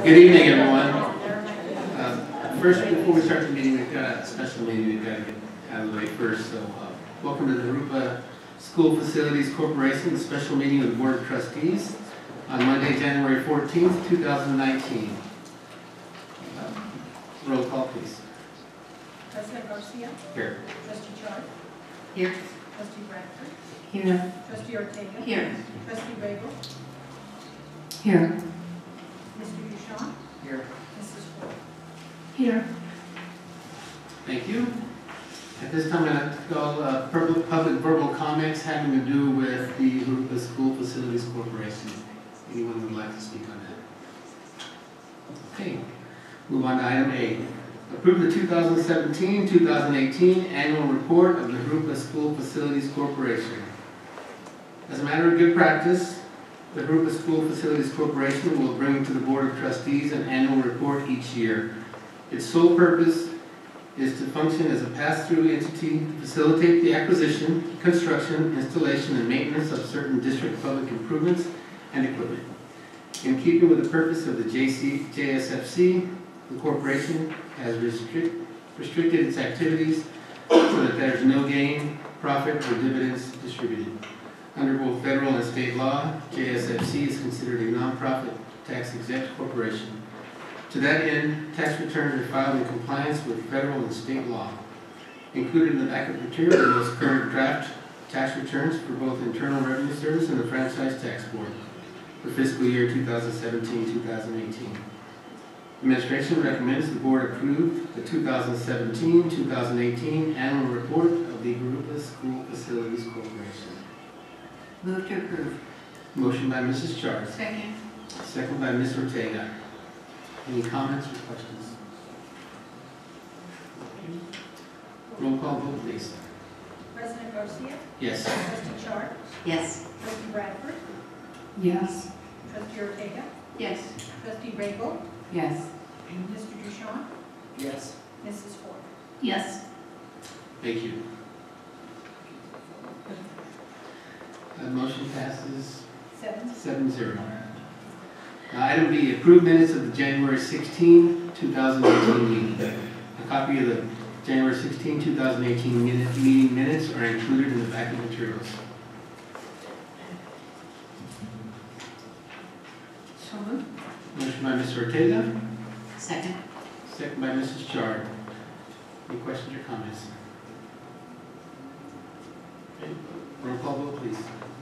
Good evening, everyone. First, before we start the meeting, we've got a special meeting we've got to get out of the way first. So, welcome to the Jurupa School Facilities Corporation special meeting of the Board of Trustees on Monday, January 14th, 2019. Roll call, please. President Garcia. Here. Trustee Chart. Here. Trustee Bradford. Here. Trustee Ortega. Here. Trustee Rabel. Here. Mr. Duchamp. Here. Mrs. Ford. Here. Thank you. At this time, I'm going to call public verbal comments having to do with the Jurupa School Facilities Corporation. Anyone would like to speak on that? Okay. Move on to item A. Approve the 2017-2018 annual report of the Jurupa School Facilities Corporation. As a matter of good practice, the Jurupa School Facilities Corporation will bring to the Board of Trustees an annual report each year. Its sole purpose is to function as a pass-through entity to facilitate the acquisition, construction, installation, and maintenance of certain district public improvements and equipment. In keeping with the purpose of the JSFC, the corporation has restricted its activities so that there is no gain, profit, or dividends distributed. Under both federal and state law, JSFC is considered a nonprofit tax-exempt corporation. To that end, tax returns are filed in compliance with federal and state law. Included in the backup material are the most current draft tax returns for both Internal Revenue Service and the Franchise Tax Board for fiscal year 2017-2018. Administration recommends the Board approve the 2017-2018 annual report of the Jurupa School Facilities Corporation. Move to approve. Motion by Mrs. Chart. Second. Second by Ms. Ortega. Any comments or questions? Roll call vote, please. President Garcia. Yes. Trustee Chart. Yes. Trustee Bradford. Yes. Trustee Ortega. Yes. Trustee Rabel. Yes. Mr. Duchamp. Yes. Mrs. Ford. Yes. Thank you. Motion passes 7-0. Item B, approved minutes of the January 16, 2018 meeting. A copy of the January 16, 2018 meeting minutes are included in the backup materials. So moved. Motion by Ms. Ortega. Second. Second by Mrs. Chard. Any questions or comments? Okay. Roll call vote, please.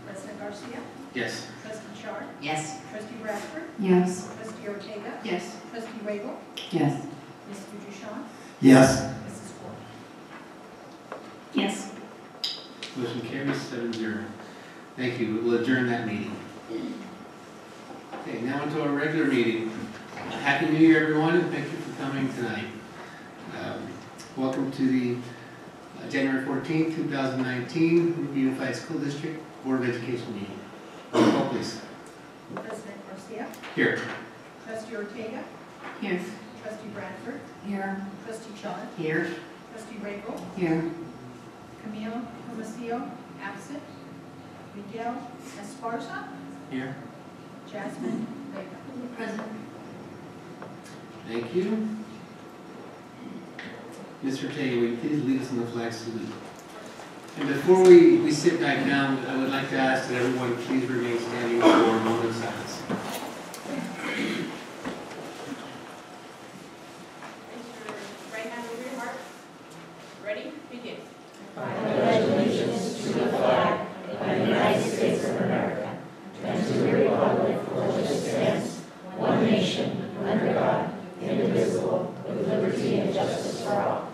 President Garcia. Yes. Trustee Chart. Yes. Trustee Bradford. Yes. Trustee Ortega. Yes. Trustee Rabel. Yes. Mr. Duchamp. Yes. Mrs. Ford. Yes. Motion carries 7-0. Thank you. We'll adjourn that meeting. Okay, now into our regular meeting. Happy New Year, everyone, and thank you for coming tonight. Welcome to the January 14th, 2019 Unified School District Board of Education meeting. Roll call, please. President Garcia. Here. Trustee Ortega. Here. Trustee Bradford. Here. Trustee Chart. Here. Trustee Rabel. Here. Camille Tomasio, absent. Miguel Esparza. Here. Jasmine Vega. Present. Thank you. Mr. Ortega, will you please lead us in the flag salute? And before we sit back down, I would like to ask that everyone please remain standing for a moment of silence. Place your right hand over your heart. Ready? Begin. I pledge allegiance to the flag of the United States of America and to the republic for which it stands, one nation, under God, indivisible, with liberty and justice for all.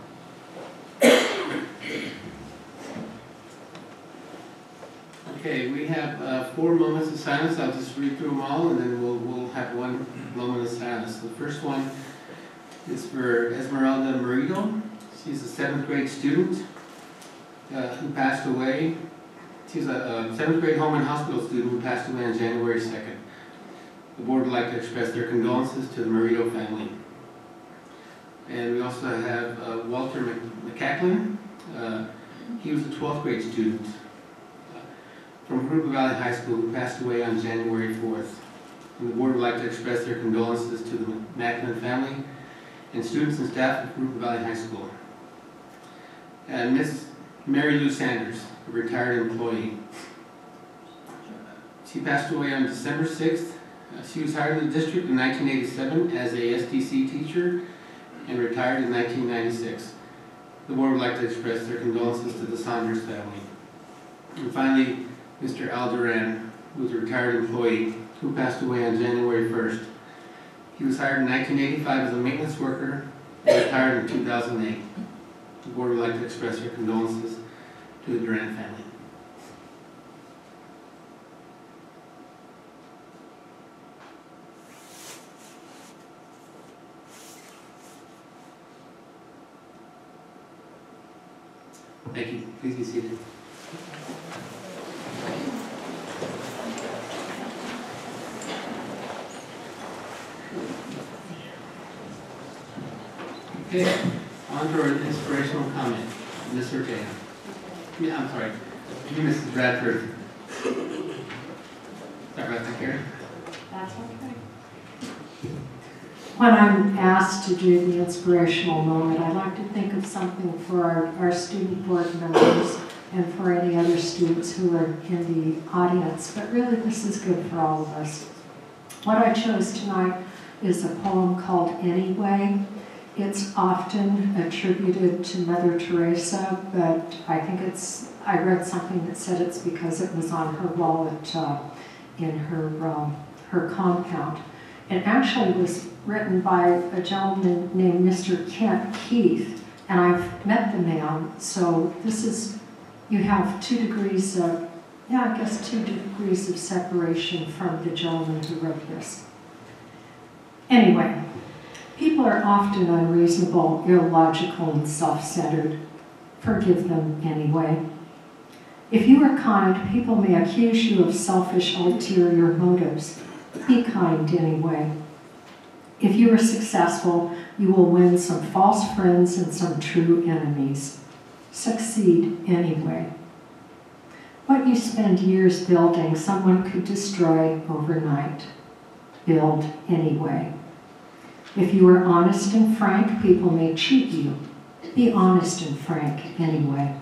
Okay, we have 4 moments of silence. I'll just read through them all, and then we'll have 1 moment of silence. The first one is for Esmeralda Merito. She's a 7th grade student who passed away. She's a 7th grade home and hospital student who passed away on January 2nd. The board would like to express their condolences to the Merito family. And we also have Walter McCacklin. He was a 12th grade student from Jurupa Valley High School who passed away on January 4th. And the board would like to express their condolences to the Macklin family and students and staff of Jurupa Valley High School. And Miss Mary Lou Sanders, a retired employee. She passed away on December 6th. She was hired in the district in 1987 as a SDC teacher and retired in 1996. The board would like to express their condolences to the Saunders family. And finally, Mr. Al Duran, who was a retired employee who passed away on January 1st. He was hired in 1985 as a maintenance worker and retired in 2008. The board would like to express their condolences to the Duran family. Thank you. Please be seated. Okay, on to our inspirational comment. Ms. Ortega. Yeah, I'm sorry. You, Mrs. Bradford. Sorry about that, Karen. That's okay. When I'm asked to do the inspirational moment, I like to think of something for our student board members and for any other students who are in the audience, but really this is good for all of us. What I chose tonight is a poem called Anyway. It's often attributed to Mother Teresa, but I think I read something that said it's because it was on her wall in her compound. It actually was written by a gentleman named Mr. Kent Keith, and I've met the man, so this is, you have 2 degrees of, I guess 2 degrees of separation from the gentleman who wrote this. Anyway, people are often unreasonable, illogical, and self-centered. Forgive them anyway. If you are kind, people may accuse you of selfish, ulterior motives. Be kind anyway. If you are successful, you will win some false friends and some true enemies. Succeed anyway. What you spend years building, someone could destroy overnight. Build anyway. If you are honest and frank, people may cheat you. Be honest and frank anyway.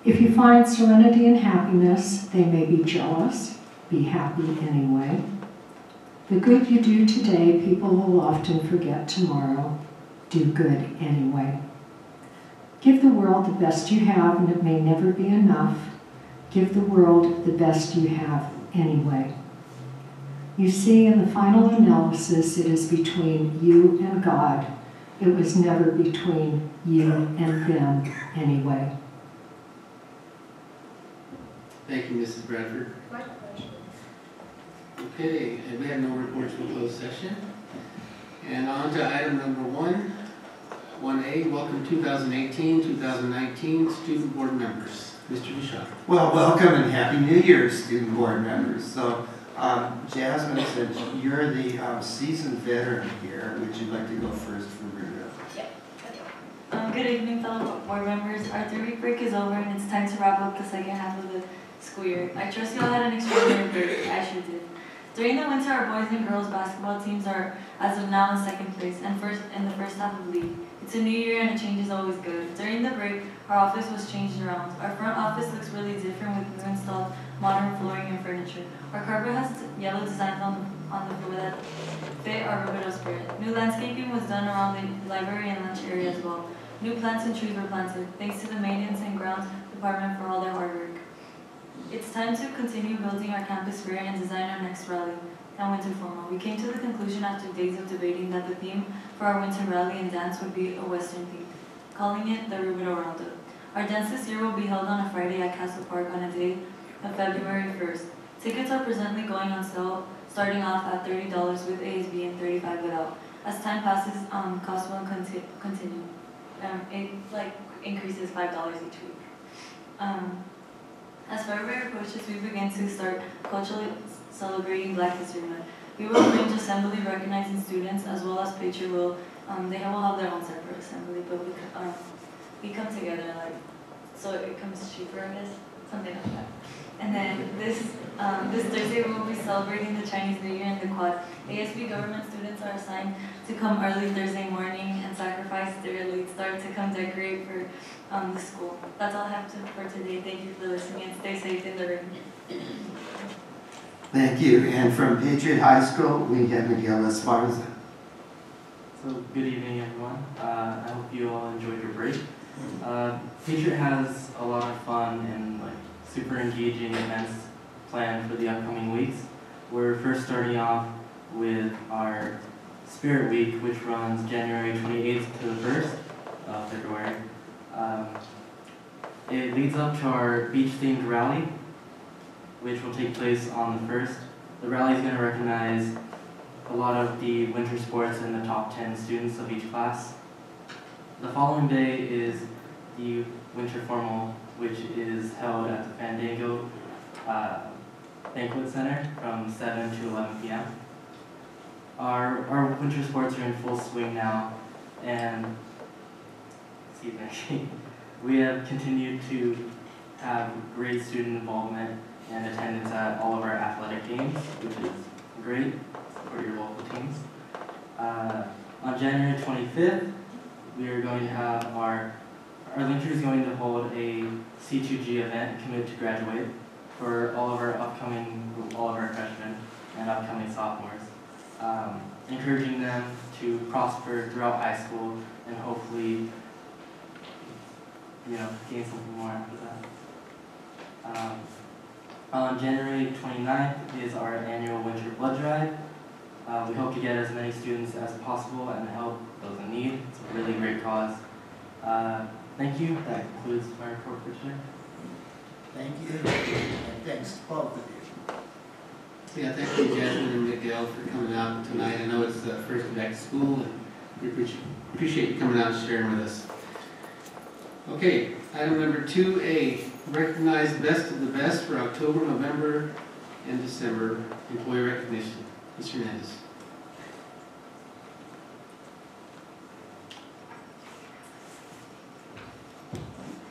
If you find serenity and happiness, they may be jealous. Be happy anyway. The good you do today, people will often forget tomorrow. Do good anyway. Give the world the best you have, and it may never be enough. Give the world the best you have anyway. You see, in the final analysis, it is between you and God. It was never between you and them anyway. Thank you, Mrs. Bradford. My pleasure. Okay, and we have no reports from closed session. And on to item number 1A, welcome 2018-2019 student board members. Mr. Bishop. Well, welcome and Happy New Year, student board members. So, Jasmine said you're the seasoned veteran here. Would you like to go first for Ruta? Good evening, fellow board members. Our 3-week break is over and it's time to wrap up the second half of the school year. I trust you all had an extraordinary break. I sure did. During the winter, our boys and girls basketball teams are, as of now, in second place and first in the first half of the league. It's a new year and a change is always good. During the break, our office was changed around. Our front office looks really different with new installed modern flooring and furniture. Our carpet has yellow designs on the floor that fit our Rubidoux spirit. New landscaping was done around the library and lunch area as well. New plants and trees were planted, thanks to the maintenance and grounds department for all their hard work. It's time to continue building our campus fair and design our next rally and winter formal. We came to the conclusion after days of debating that the theme for our winter rally and dance would be a Western theme, calling it the Rubidoux Roundup. Our dance this year will be held on a Friday at Castle Park on a day of February 1st. Tickets are presently going on sale, starting off at $30 with ASB and $35 without. As time passes, costs will continue. It increases $5 each week. As February approaches, we begin to start culturally celebrating Black History Month. We will arrange assembly recognizing students as well as picture will. They will have their own separate assembly, but we come together so it comes cheaper, I guess, something like that. And then this Thursday we'll be celebrating the Chinese New Year in the quad. ASB government students are assigned to come early Thursday morning and sacrifice their late start to come decorate for the school. That's all I have for today. Thank you for listening and stay safe in the room. Thank you. And from Patriot High School, we have Miguel Esparza. So good evening, everyone. I hope you all enjoyed your break. Patriot has a lot of fun and super engaging events planned for the upcoming weeks. We're first starting off with our Spirit Week, which runs January 28th to the 1st of February. It leads up to our beach-themed rally, which will take place on the 1st. The rally is going to recognize a lot of the winter sports in the top 10 students of each class. The following day is the winter formal, which is held at the Fandango Banquet Center from 7 to 11 p.m. Our winter sports are in full swing now, and we have continued to have great student involvement and attendance at all of our athletic games, which is great for your local teams. On January 25th, we are going to have our Linker is going to hold a C2G event, Commit to Graduate, for all of our freshmen and upcoming sophomores, encouraging them to prosper throughout high school and hopefully, gain something more after that. On January 29th is our annual winter blood drive. We hope to get as many students as possible and help those in need. It's a really great cause. Thank you. That concludes my report for today. Thank you, and thanks to both of you. Yeah, thank you, Jasmine and Miguel, for coming out tonight. I know it's the first day back to school, and we appreciate you coming out and sharing with us. Okay, item number 2A, recognize best of the best for October, November, and December employee recognition. Ms. Hernandez.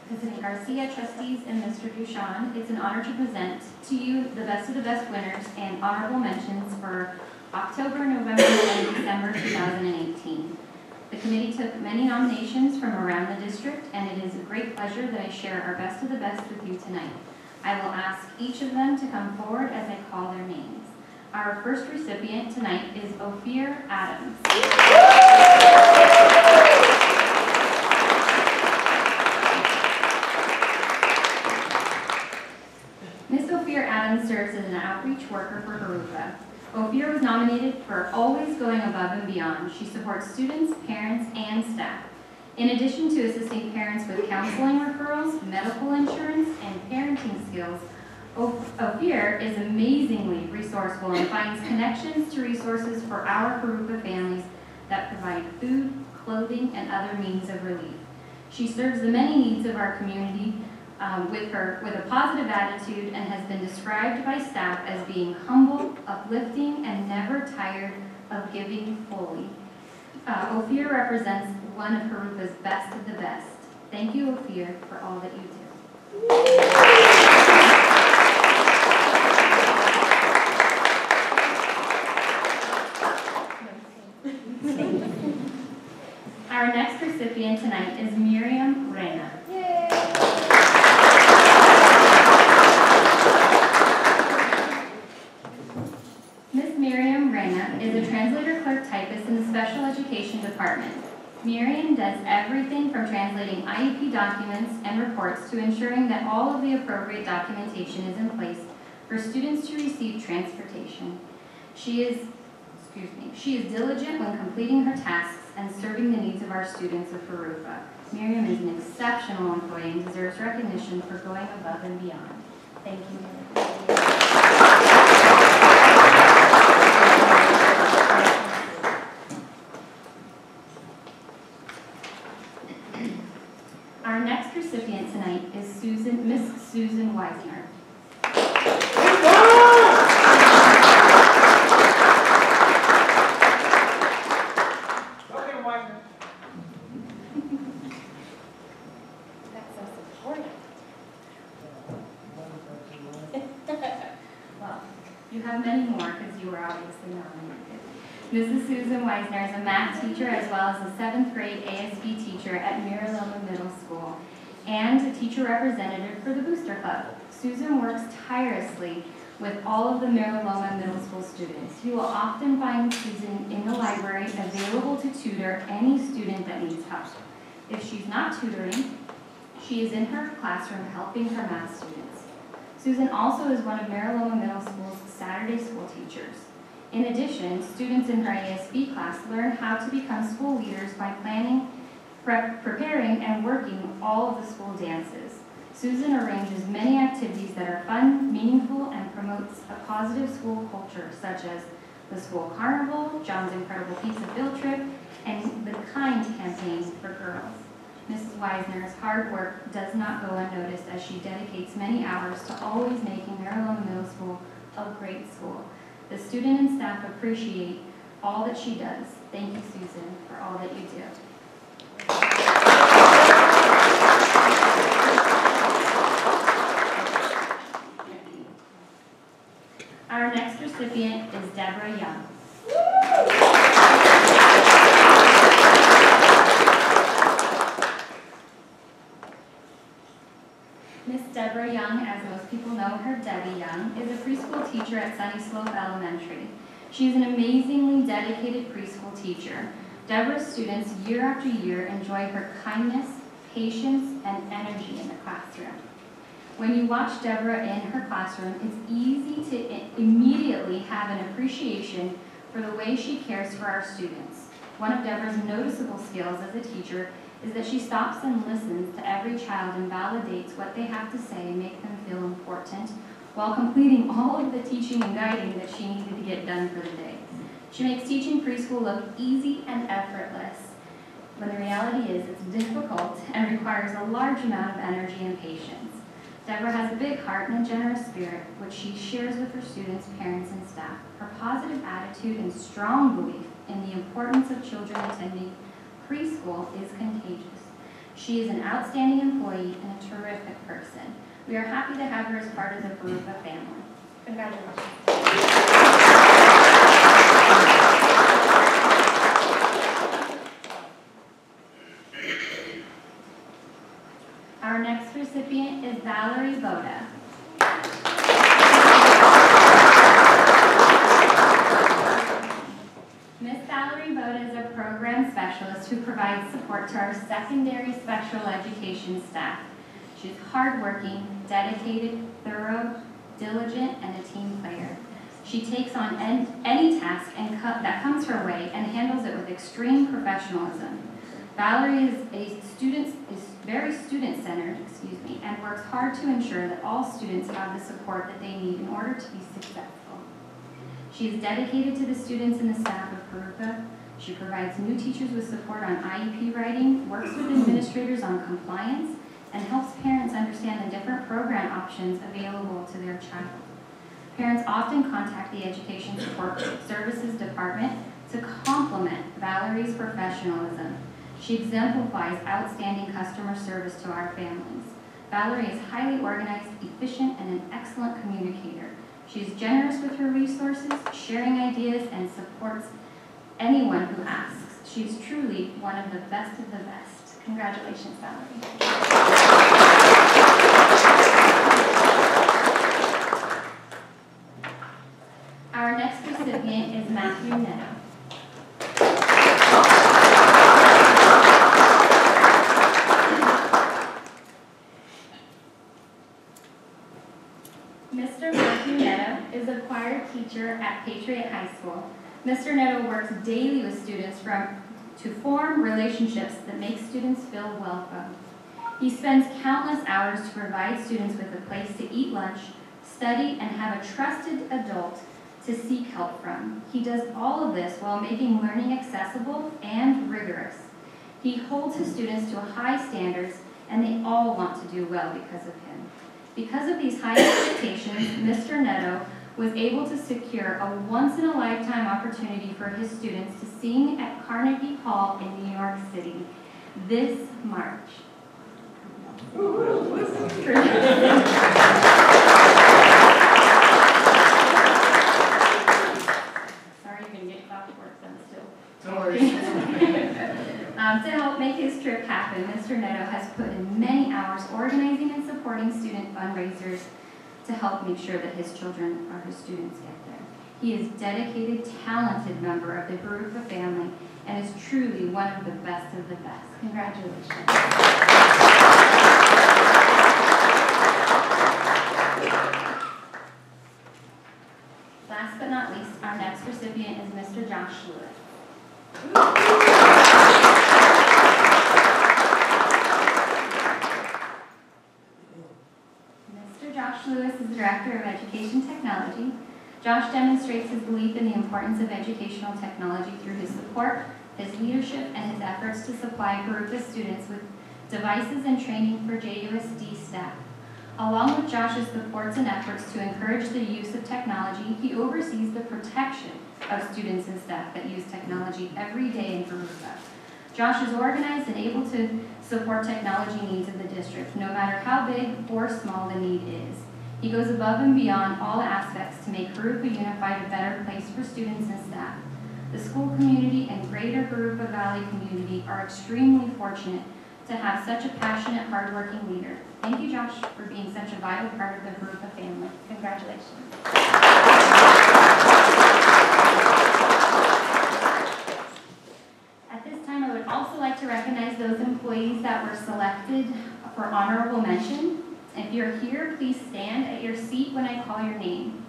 President Garcia, trustees, and Mr. Duchan, it's an honor to present to you the best of the best winners and honorable mentions for October, November, and December 2018. The committee took many nominations from around the district, and it is a great pleasure that I share our best of the best with you tonight. I will ask each of them to come forward as I call their names. Our first recipient tonight is Ophir Adams. Ms. Ophir Adams serves as an outreach worker for Jurupa. Ophir was nominated for always going above and beyond. She supports students, parents, and staff. In addition to assisting parents with counseling referrals, medical insurance, and parenting skills, Ophir is amazingly resourceful and finds connections to resources for our Jurupa families that provide food, clothing, and other means of relief. She serves the many needs of our community with a positive attitude and has been described by staff as being humble, uplifting, and never tired of giving fully. Ophir represents one of Jurupa's best of the best. Thank you, Ophir, for all that you do. Our next recipient tonight is Miriam Reyna. Ms. Miriam Reyna is a translator clerk typist in the special education department. Miriam does everything from translating IEP documents and reports to ensuring that all of the appropriate documentation is in place for students to receive transportation. She is diligent when completing her tasks and serving the needs of our students of Jurupa. Miriam is an exceptional employee and deserves recognition for going above and beyond. Thank you, Miriam. Our next recipient tonight is Miss Susan Weisner. That's so supportive. have many more because you were obviously nominated. Mrs. Susan Weisner is a math teacher as well as a 7th grade ASB teacher at Miraloma Middle School and a teacher representative for the Booster Club. Susan works tirelessly with all of the Miraloma Middle School students. You will often find Susan in the library available to tutor any student that needs help. If she's not tutoring, she is in her classroom helping her math students. Susan also is one of Miraloma Middle School's Saturday school teachers. In addition, students in her ASB class learn how to become school leaders by planning, preparing, and working all of the school dances. Susan arranges many activities that are fun, meaningful, and promotes a positive school culture, such as the school carnival, John's Incredible Pizza Field Trip, and the KIND campaign for girls. Mrs. Weisner's hard work does not go unnoticed as she dedicates many hours to always making Miraloma Middle School a great school. The student and staff appreciate all that she does. Thank you, Susan, for all that you do. Our next recipient is Deborah Young. Miss Deborah Young, as most people know her, Debbie Young, is a preschool teacher at Sunny Slope Elementary. She is an amazingly dedicated preschool teacher. Deborah's students, year after year, enjoy her kindness, patience, and energy in the classroom. When you watch Deborah in her classroom, it's easy to immediately have an appreciation for the way she cares for our students. One of Deborah's noticeable skills as a teacher is that she stops and listens to every child and validates what they have to say and make them feel important, while completing all of the teaching and guiding that she needed to get done for the day. She makes teaching preschool look easy and effortless, when the reality is it's difficult and requires a large amount of energy and patience. Deborah has a big heart and a generous spirit, which she shares with her students, parents, and staff. Her positive attitude and strong belief in the importance of children attending preschool is contagious. She is an outstanding employee and a terrific person. We are happy to have her as part of the Jurupa family. Congratulations. Our next recipient is Valerie Boda. Miss Valerie Boda is a program specialist who provides support to our secondary special education staff. She's hardworking, dedicated, thorough, diligent, and a team player. She takes on any task that comes her way and handles it with extreme professionalism. Valerie is very student-centered, and works hard to ensure that all students have the support that they need in order to be successful. She is dedicated to the students and the staff of Jurupa. She provides new teachers with support on IEP writing, works with administrators on compliance, and helps parents understand the different program options available to their child. Parents often contact the Education Support Services Department to complement Valerie's professionalism. She exemplifies outstanding customer service to our families. Valerie is highly organized, efficient, and an excellent communicator. She is generous with her resources, sharing ideas, and supports anyone who asks. She is truly one of the best of the best. Congratulations, Valerie. Our next recipient is Matthew Netto. Mr. Matthew Netto is a choir teacher at Patriot High School. Mr. Netto works daily with students to form relationships that make students feel welcome. He spends countless hours to provide students with a place to eat lunch, study, and have a trusted adult to seek help from. He does all of this while making learning accessible and rigorous. He holds his students to high standards, and they all want to do well because of him. Because of these high expectations, Mr. Netto was able to secure a once-in-a-lifetime opportunity for his students to sing at Carnegie Hall in New York City this March. Mr. Netto is a 7th grade ASB teacher at Sunny Slope Elementary. He is a preschool teacher at Sunny Slope Elementary. He is a To help make his trip happen, Mr. Neto has put in many hours organizing and supporting student fundraisers to help make sure that his children or his students get there. He is a dedicated, talented member of the Jurupa family and is truly one of the best of the best. Congratulations. Last but not least, our next recipient is Mr. Josh Lewis. Mr. Josh Lewis is the Director of Education Technology. Josh demonstrates his belief in the importance of educational technology through his support, his leadership, and his efforts to supply Jurupa students with devices and training for JUSD staff. Along with Josh's supports and efforts to encourage the use of technology, he oversees the protection of students and staff that use technology every day in Jurupa. Josh is organized and able to support technology needs of the district, no matter how big or small the need is. He goes above and beyond all aspects to make Jurupa Unified a better place for students and staff. The school community and greater Jurupa Valley community are extremely fortunate to have such a passionate, hardworking leader. Thank you, Josh, for being such a vital part of the Jurupa family. Congratulations. At this time, I would also like to recognize those employees that were selected for honorable mention. If you're here, please stand at your seat when I call your name.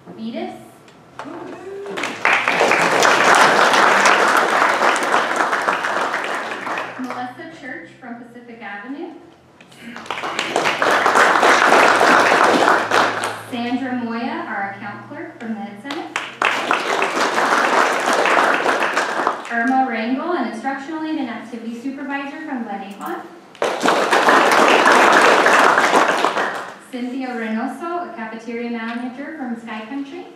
Vetus. Melissa Church from Pacific Avenue. Sandra Moya, our account clerk from the Ed Center. Irma Rangel, an instructional aide and activity supervisor from Glen Avon. Cynthia Reynoso, a cafeteria manager from Sky Country.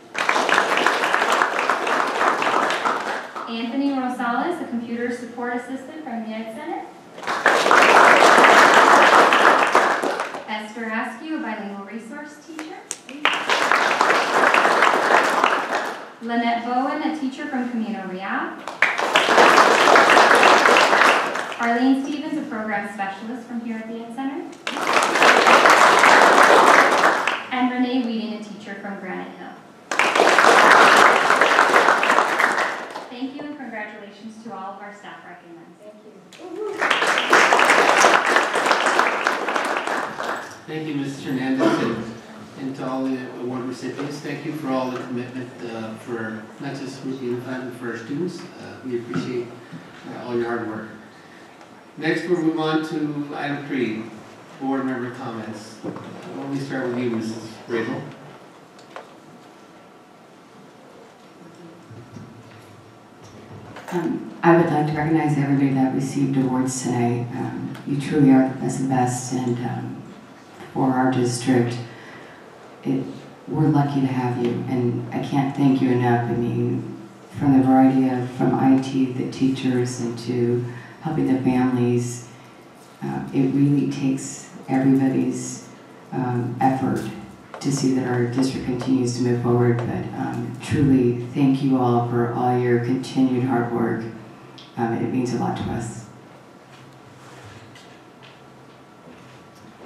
Anthony Rosales, a computer support assistant from the Ed Center. Esther Askew, a bilingual resource teacher. Lynette Bowen, a teacher from Camino Real. Arlene Stevens, a program specialist from here at the Ed Center. And Renee Weeding, a teacher from Granite Hill. Thank you and congratulations to all of our staff recognized. Thank you. Thank you, Mrs. Hernandez, and to all the award recipients. Thank you for all the commitment for not just Jurupa Unified, but for our students. We appreciate all your hard work. Next, we'll move on to item 3, board member comments. Why don't we start with you, Mrs. Rabel? I would like to recognize everybody that received awards today. You truly are the best of the best, and for our district, we're lucky to have you, and I can't thank you enough. I mean, from the variety of, from IT, the teachers, and to helping the families, it really takes everybody's effort to see that our district continues to move forward, but truly thank you all for all your continued hard work. It means a lot to us.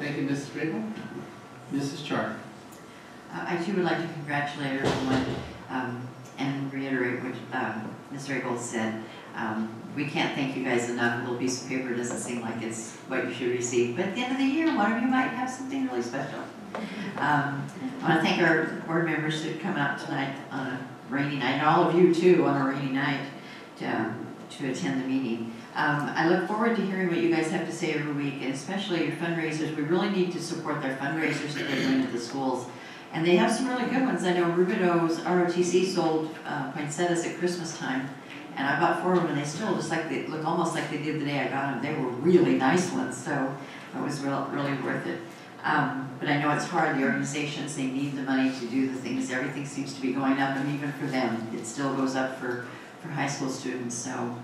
Thank you, Mrs. Rabel. Mrs. Char. I too would like to congratulate everyone and reiterate what Ms. Rabel said. We can't thank you guys enough. A little piece of paper doesn't seem like it's what you should receive, but at the end of the year, one of you might have something really special. I want to thank our board members that come out tonight on a rainy night, and all of you too on a rainy night to attend the meeting. I look forward to hearing what you guys have to say every week, and especially your fundraisers. We really need to support their fundraisers that they're doing at the schools. And they have some really good ones. I know Rubido's ROTC sold poinsettias at Christmas time, and I bought 4 of them, and they still just like they look almost like they did the day I got them. They were really nice ones, so it was really worth it. But I know it's hard. The organizations, they need the money to do the things. Everything seems to be going up, and even for them, it still goes up for high school students. So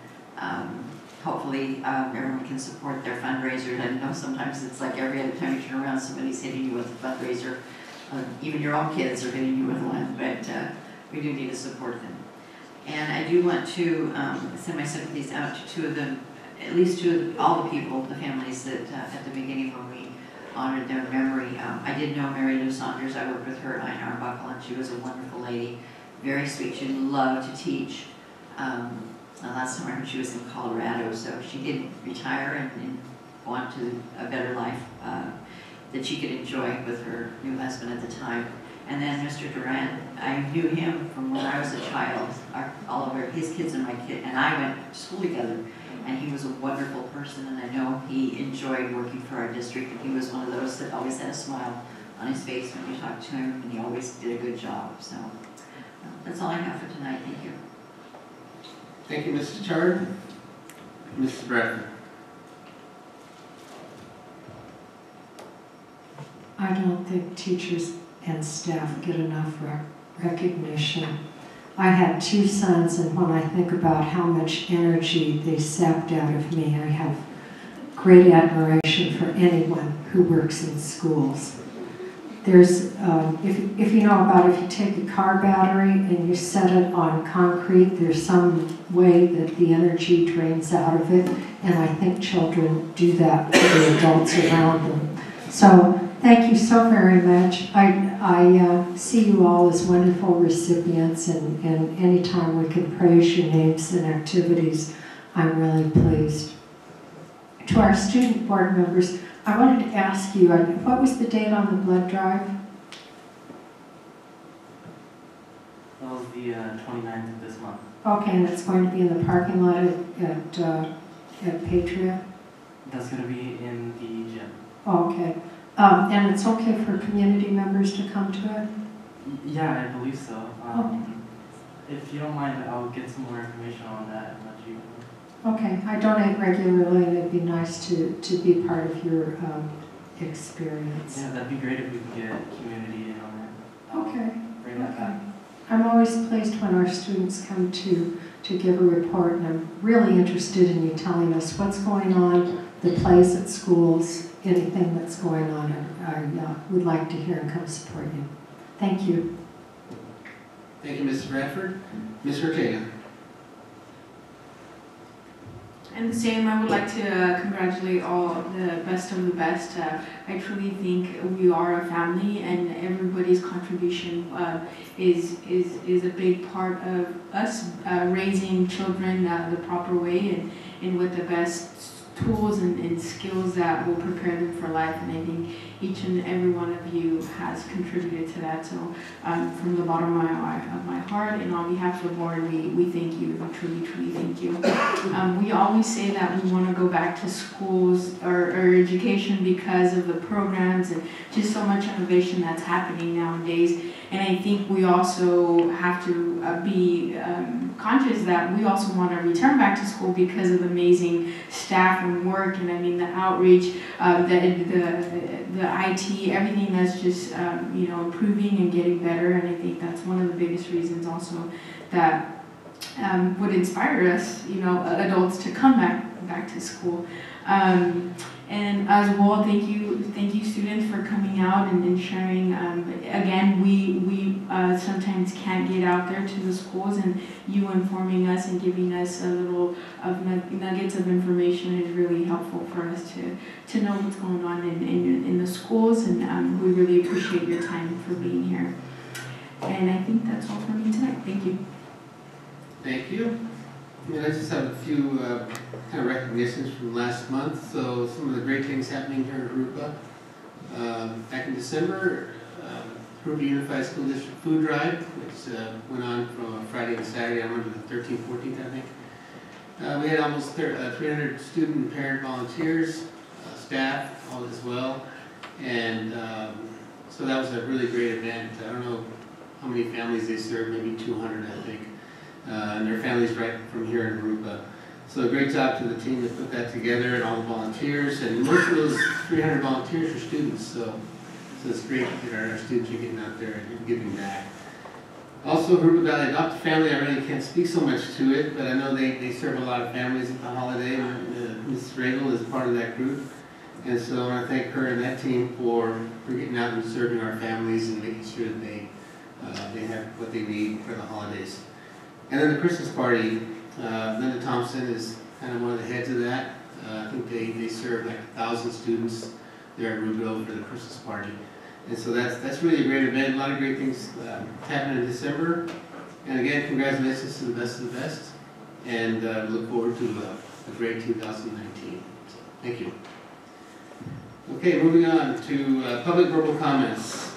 hopefully everyone can support their fundraisers. I know sometimes it's like every other time you turn around, somebody's hitting you with a fundraiser. Even your own kids are hitting you with one, but we do need to support them. And I do want to send my sympathies out to two of them, at least to all the people, the families that at the beginning when we honored their memory. I did know Mary Lou Saunders. I worked with her at Iron Arbuckle, and she was a wonderful lady, very sweet. She loved to teach. Last time I heard she was in Colorado, so she did retire and go on to a better life that she could enjoy with her new husband at the time. And then Mr. Duran, I knew him from when I was a child. His kids and my kid, and I went to school together. And he was a wonderful person, and I know he enjoyed working for our district. And he was one of those that always had a smile on his face when you talked to him, and he always did a good job. So that's all I have for tonight. Thank you. Thank you, Mrs. Chard. Mrs. Bradford. I don't think teachers and staff get enough recognition. I had two sons, and when I think about how much energy they sapped out of me, I have great admiration for anyone who works in schools. There's, if you know about if you take a car battery and you set it on concrete, there's some way that the energy drains out of it, and I think children do that to the adults around them. So thank you so very much. I see you all as wonderful recipients, and anytime we can praise your names and activities, I'm really pleased. To our student board members, I wanted to ask you, what was the date on the blood drive? That was the 29th of this month. Okay, and it's going to be in the parking lot at Patriot? That's going to be in the gym. Okay. And it's okay for community members to come to it? Yeah, I believe so. If you don't mind, I'll get some more information on that and let you know. Okay, I donate regularly, and it'd be nice to be part of your experience. Yeah, that'd be great if we could get community in on it. Okay. Bring that back. I'm always pleased when our students come to give a report, and I'm really interested in you telling us what's going on, the plays at schools, anything that's going on. I would like to hear and come support you. Thank you. Thank you, Mrs. Bradford. Ms. Ortega. And the same, I would like to congratulate all the best of the best. I truly think we are a family, and everybody's contribution is a big part of us raising children the proper way and with the best tools and skills that will prepare them for life. And I think each and every one of you has contributed to that. So from the bottom of my heart and on behalf of the board, we thank you. We truly, truly thank you. We always say that we want to go back to schools or education because of the programs and just so much innovation that's happening nowadays. And I think we also have to be conscious that we also want to return back to school because of amazing staff and work, and I mean the outreach, the IT, everything that's just improving and getting better. And I think that's one of the biggest reasons also that would inspire us, adults to come back to school. And as well, thank you students for coming out and sharing. Again, we sometimes can't get out there to the schools, and you informing us and giving us a little of nuggets of information is really helpful for us to know what's going on in the schools, and we really appreciate your time for being here. And I think that's all for me tonight. Thank you. Thank you. I just have a few kind of recognitions from last month. So some of the great things happening here in Jurupa. Back in December, Jurupa Unified School District Food Drive, which went on from Friday to Saturday, I remember the 13th, 14th, I think. We had almost 300 student and parent volunteers, staff, all as well. And so that was a really great event. I don't know how many families they served, maybe 200, I think. And their families right from here in Jurupa. So a great job to the team that put that together and all the volunteers. And most of those 300 volunteers are students, so it's great that our students are getting out there and giving back. Also, Jurupa Valley Adopt a Family, I really can't speak so much to it, but I know they serve a lot of families at the holiday. Ms. Regal is part of that group. And so I want to thank her and that team for getting out and serving our families and making sure that they have what they need for the holidays. And then the Christmas party, Linda Thompson is kind of one of the heads of that. I think they serve like 1,000 students there at Rubeville for the Christmas party. And so that's really a great event. A lot of great things happen in December. And again, congratulations to the best of the best. And look forward to a great 2019. So, thank you. Okay, moving on to public verbal comments.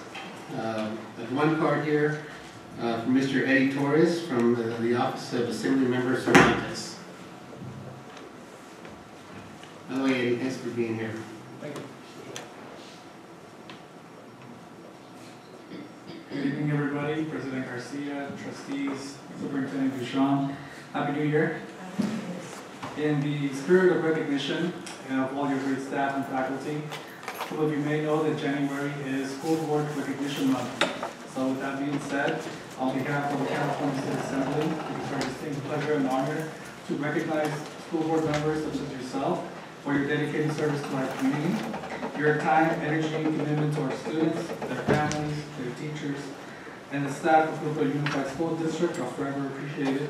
There's one card here from Mr. Eddie Torres from the Office of Assemblymember Cervantes. Hello, Eddie. Thanks for being here. Thank you. Good evening, everybody. President Garcia, trustees, Superintendent Duchamp. Happy New Year. In the spirit of recognition of all your great staff and faculty, some of you may know that January is School Board Recognition Month. So with that being said, on behalf of the California State Assembly, it is our distinct pleasure and honor to recognize school board members such as yourself for your dedicated service to our community. Your time, energy, and commitment to our students, their families, their teachers, and the staff of Jurupa Unified School District are forever appreciated.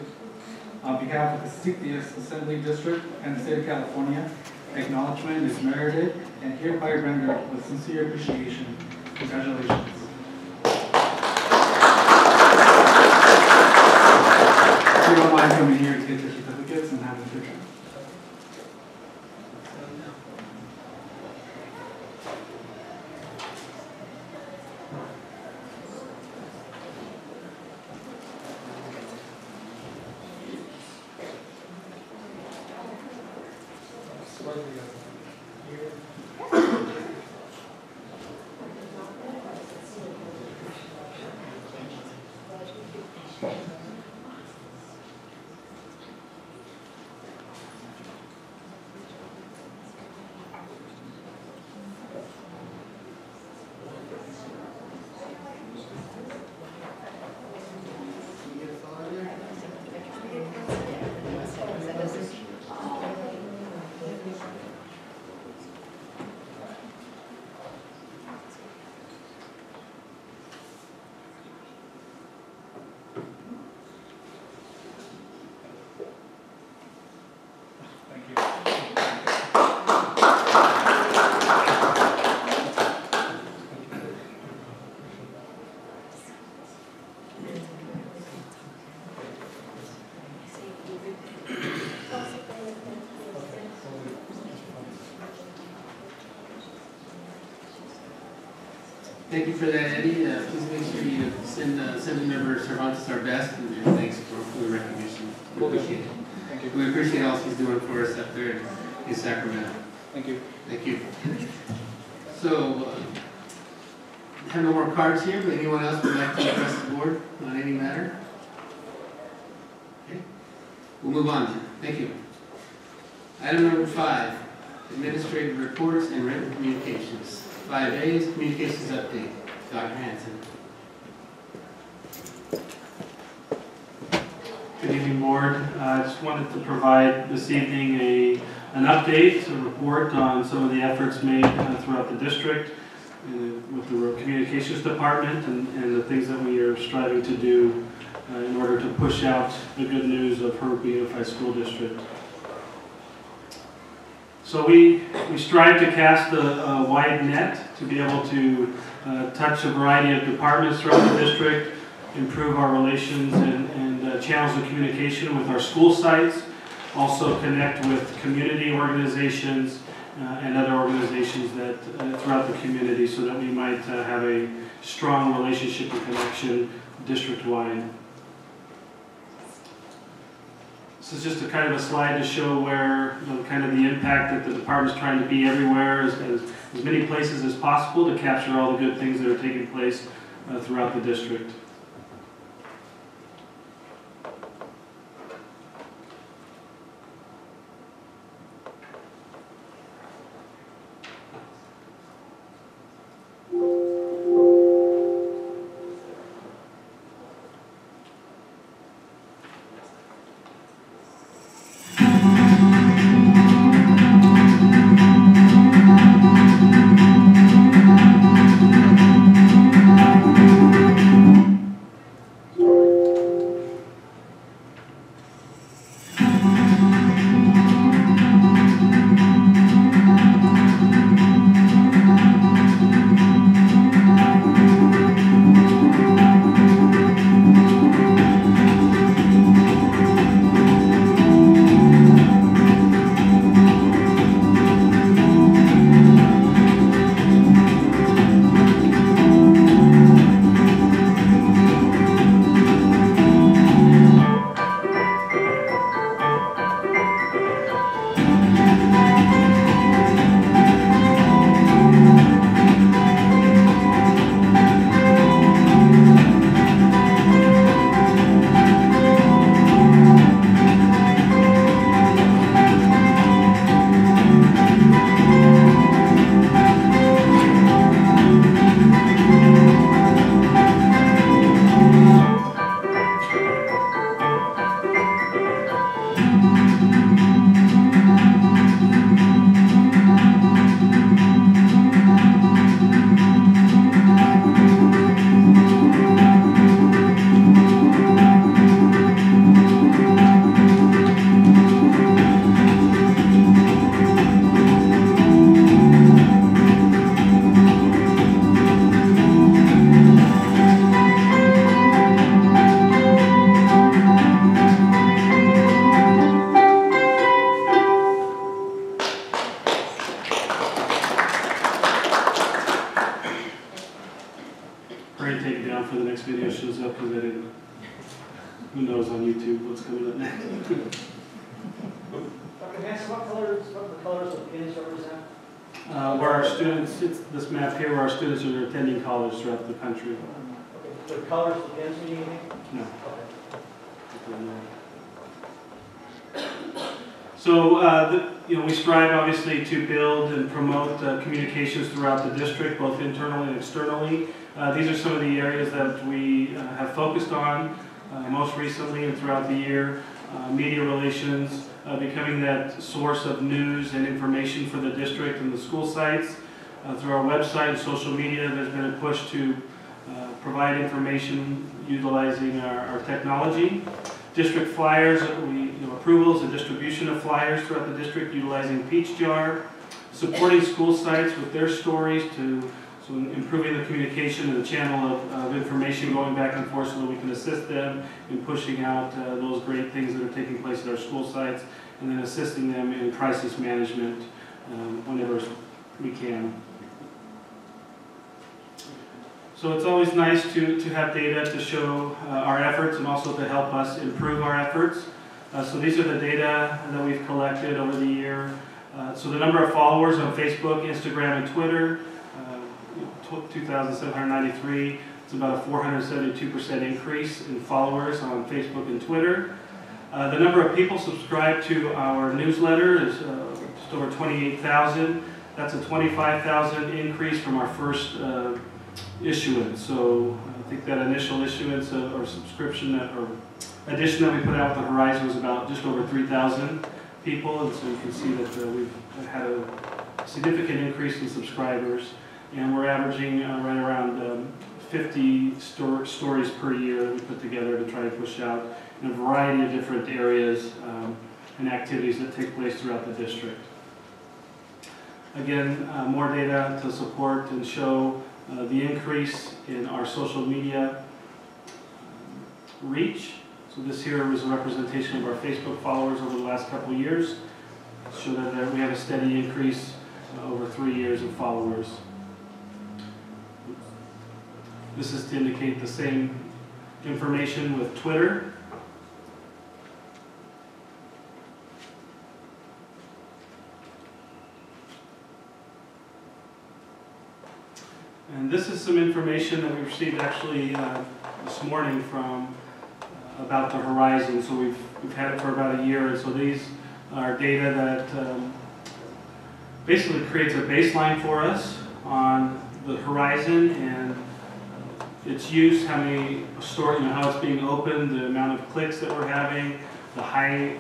On behalf of the 60th Assembly District and the State of California, acknowledgement is merited and hereby rendered with sincere appreciation. Congratulations. If you don't mind coming here to get your certificates and have a picture. Thank you for that, Eddie. Please make sure you send Assemblymember Cervantes our best, and thanks for the recognition. We appreciate it. Thank you. We appreciate all she's doing for us up there in Sacramento. Thank you. Thank you. So, I have no more cards here, but anyone else would like to address the board on any matter? Okay. We'll move on. Thank you. Item number 5, administrative reports and written communications. 5A, communications update. Dr. Hanson. Good evening, board. I just wanted to provide this evening an update, a report on some of the efforts made throughout the district with the communications department and the things that we are striving to do in order to push out the good news of Jurupa Unified School District. So we strive to cast a wide net to be able to touch a variety of departments throughout the district, improve our relations and channels of communication with our school sites, also connect with community organizations and other organizations that throughout the community so that we might have a strong relationship and connection district-wide. This is just a kind of a slide to show where kind of the impact that the department is trying to be everywhere, as many places as possible to capture all the good things that are taking place throughout the district. who knows on YouTube what's coming up next. Dr. Hanson, what the colors of pins represent? Where our students, it's this map here where our students are attending college throughout the country. Okay. The colors of pins mean anything? No. Okay. So, we strive obviously to build and promote communications throughout the district, both internally and externally. These are some of the areas that we have focused on most recently and throughout the year. Media relations, becoming that source of news and information for the district and the school sites. Through our website and social media, there's been a push to provide information utilizing our technology. District flyers, approvals and distribution of flyers throughout the district utilizing Peach Jar. Supporting school sites with their stories so improving the communication and the channel of information going back and forth so that we can assist them in pushing out those great things that are taking place at our school sites, and then assisting them in crisis management whenever we can. So it's always nice to have data to show our efforts and also to help us improve our efforts. So these are the data that we've collected over the year. So the number of followers on Facebook, Instagram, and Twitter, 2,793. It's about a 472% increase in followers on Facebook and Twitter. The number of people subscribed to our newsletter is just over 28,000. That's a 25,000 increase from our first issuance. So I think that initial issuance or subscription or addition that we put out with the Horizon was about just over 3,000 people. And so you can see that we've had a significant increase in subscribers. And we're averaging right around 50 stories per year that we put together to try to push out in a variety of different areas and activities that take place throughout the district. Again, more data to support and show the increase in our social media reach. So this here is a representation of our Facebook followers over the last couple of years. Show that we have a steady increase over 3 years of followers. This is to indicate the same information with Twitter. And this is some information that we received actually this morning from about the Horizon. So we've had it for about a year, and so these are data that basically creates a baseline for us on the Horizon and its use, how many how it's being opened, the amount of clicks that we're having, the high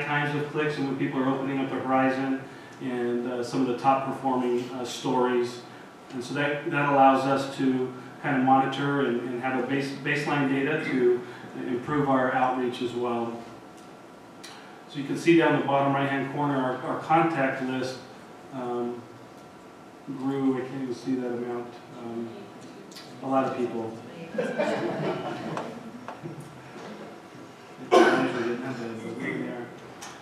times of clicks, and when people are opening up the Horizon, and some of the top performing stories. And so that allows us to kind of monitor and have a baseline data to improve our outreach as well. So you can see down the bottom right hand corner our contact list grew. I can't even see that amount. A lot of people.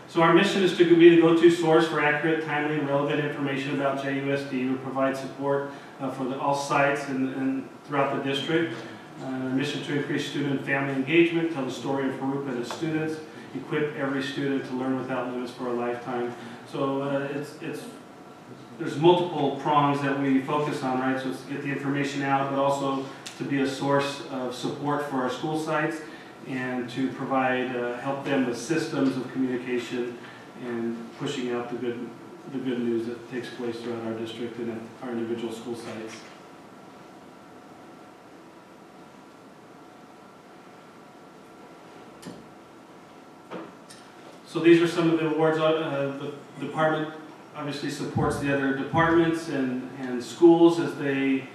So our mission is to be the go-to source for accurate, timely, and relevant information about JUSD. We provide support for all sites and throughout the district. Our mission to increase student and family engagement, tell the story of Jurupa and its students, equip every student to learn without limits for a lifetime. So there's multiple prongs that we focus on, right? So it's to get the information out, but also to be a source of support for our school sites and to provide, help them with systems of communication and pushing out the good news that takes place throughout our district and at our individual school sites. So these are some of the awards. The department obviously supports the other departments and schools as they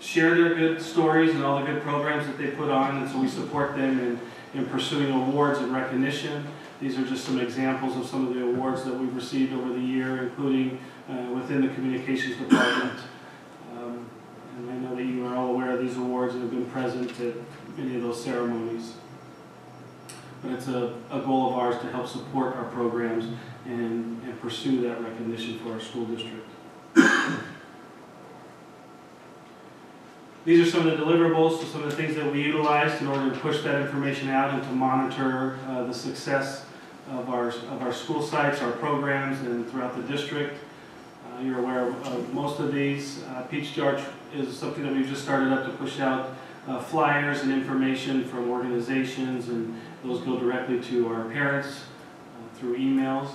share their good stories and all the good programs that they put on, and so we support them in pursuing awards and recognition. These are just some examples of some of the awards that we've received over the year, including within the communications department. And I know that you are all aware of these awards and have been present at many of those ceremonies. But it's a goal of ours to help support our programs and pursue that recognition for our school district. these are some of the deliverables, so some of the things that we utilized in order to push that information out and to monitor the success of our school sites, our programs, and throughout the district. You're aware of most of these. Peach Jar is something that we've just started up to push out flyers and information from organizations, and those go directly to our parents through emails.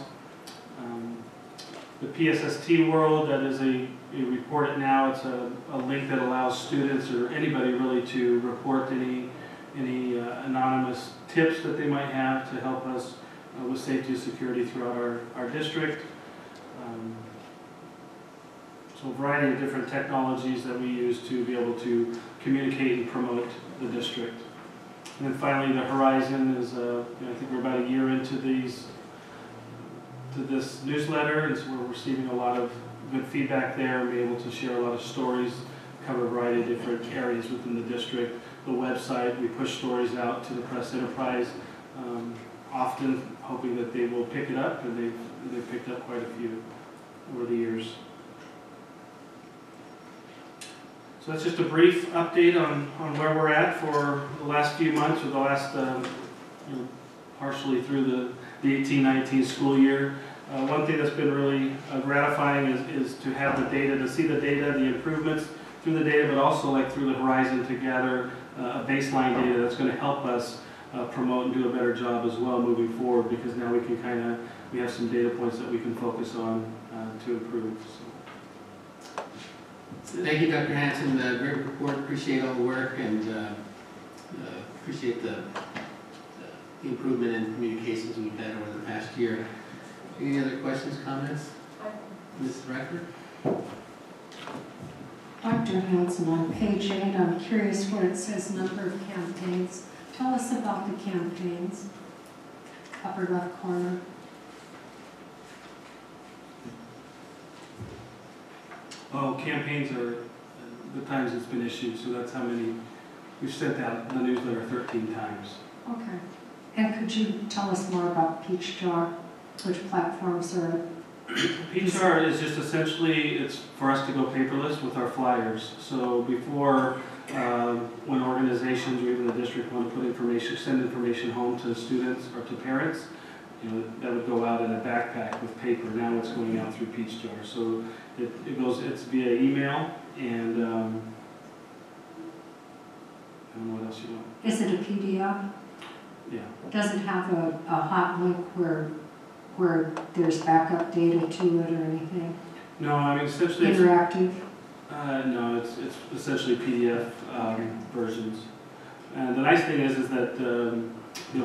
The PSST World, that is a report it now. It's a link that allows students or anybody really to report any anonymous tips that they might have to help us with safety and security throughout our district. So a variety of different technologies that we use to be able to communicate and promote the district. And then finally, the Horizon is, I think we're about a year into this newsletter, and so we're receiving a lot of good feedback there and be able to share a lot of stories, cover a variety of different areas within the district. The website, we push stories out to the press enterprise, often hoping that they will pick it up, and they've picked up quite a few over the years. So that's just a brief update on where we're at for the last few months, or the last, partially through the 18-19 school year. One thing that's been really gratifying is to have the data, to see the data, the improvements through the data, but also like through the Horizon to gather a baseline data that's going to help us promote and do a better job as well moving forward, because now we have some data points that we can focus on to improve. So. Thank you, Dr. Hanson. Great report. Appreciate all the work, and appreciate the improvement in communications we've had over the past year. Any other questions, comments? Ms. Recker? Dr. Hanson, on page 8, I'm curious where it says number of campaigns. Tell us about the campaigns. Upper left corner. Oh, campaigns are the times it's been issued, so that's how many. We've sent out the newsletter 13 times. Okay. And could you tell us more about Peach Jar? Which platforms are? Peach Jar is just essentially, it's for us to go paperless with our flyers. So before, when organizations or even the district want to put information, send information home to students or to parents, that would go out in a backpack with paper. Now it's going out through Peach Jar. So it's via email, and I don't know what else you want. Is it a PDF? Yeah. Does it have a hot link where there's backup data to it or anything? No, I mean essentially interactive. No, it's essentially PDF versions. And the nice thing is that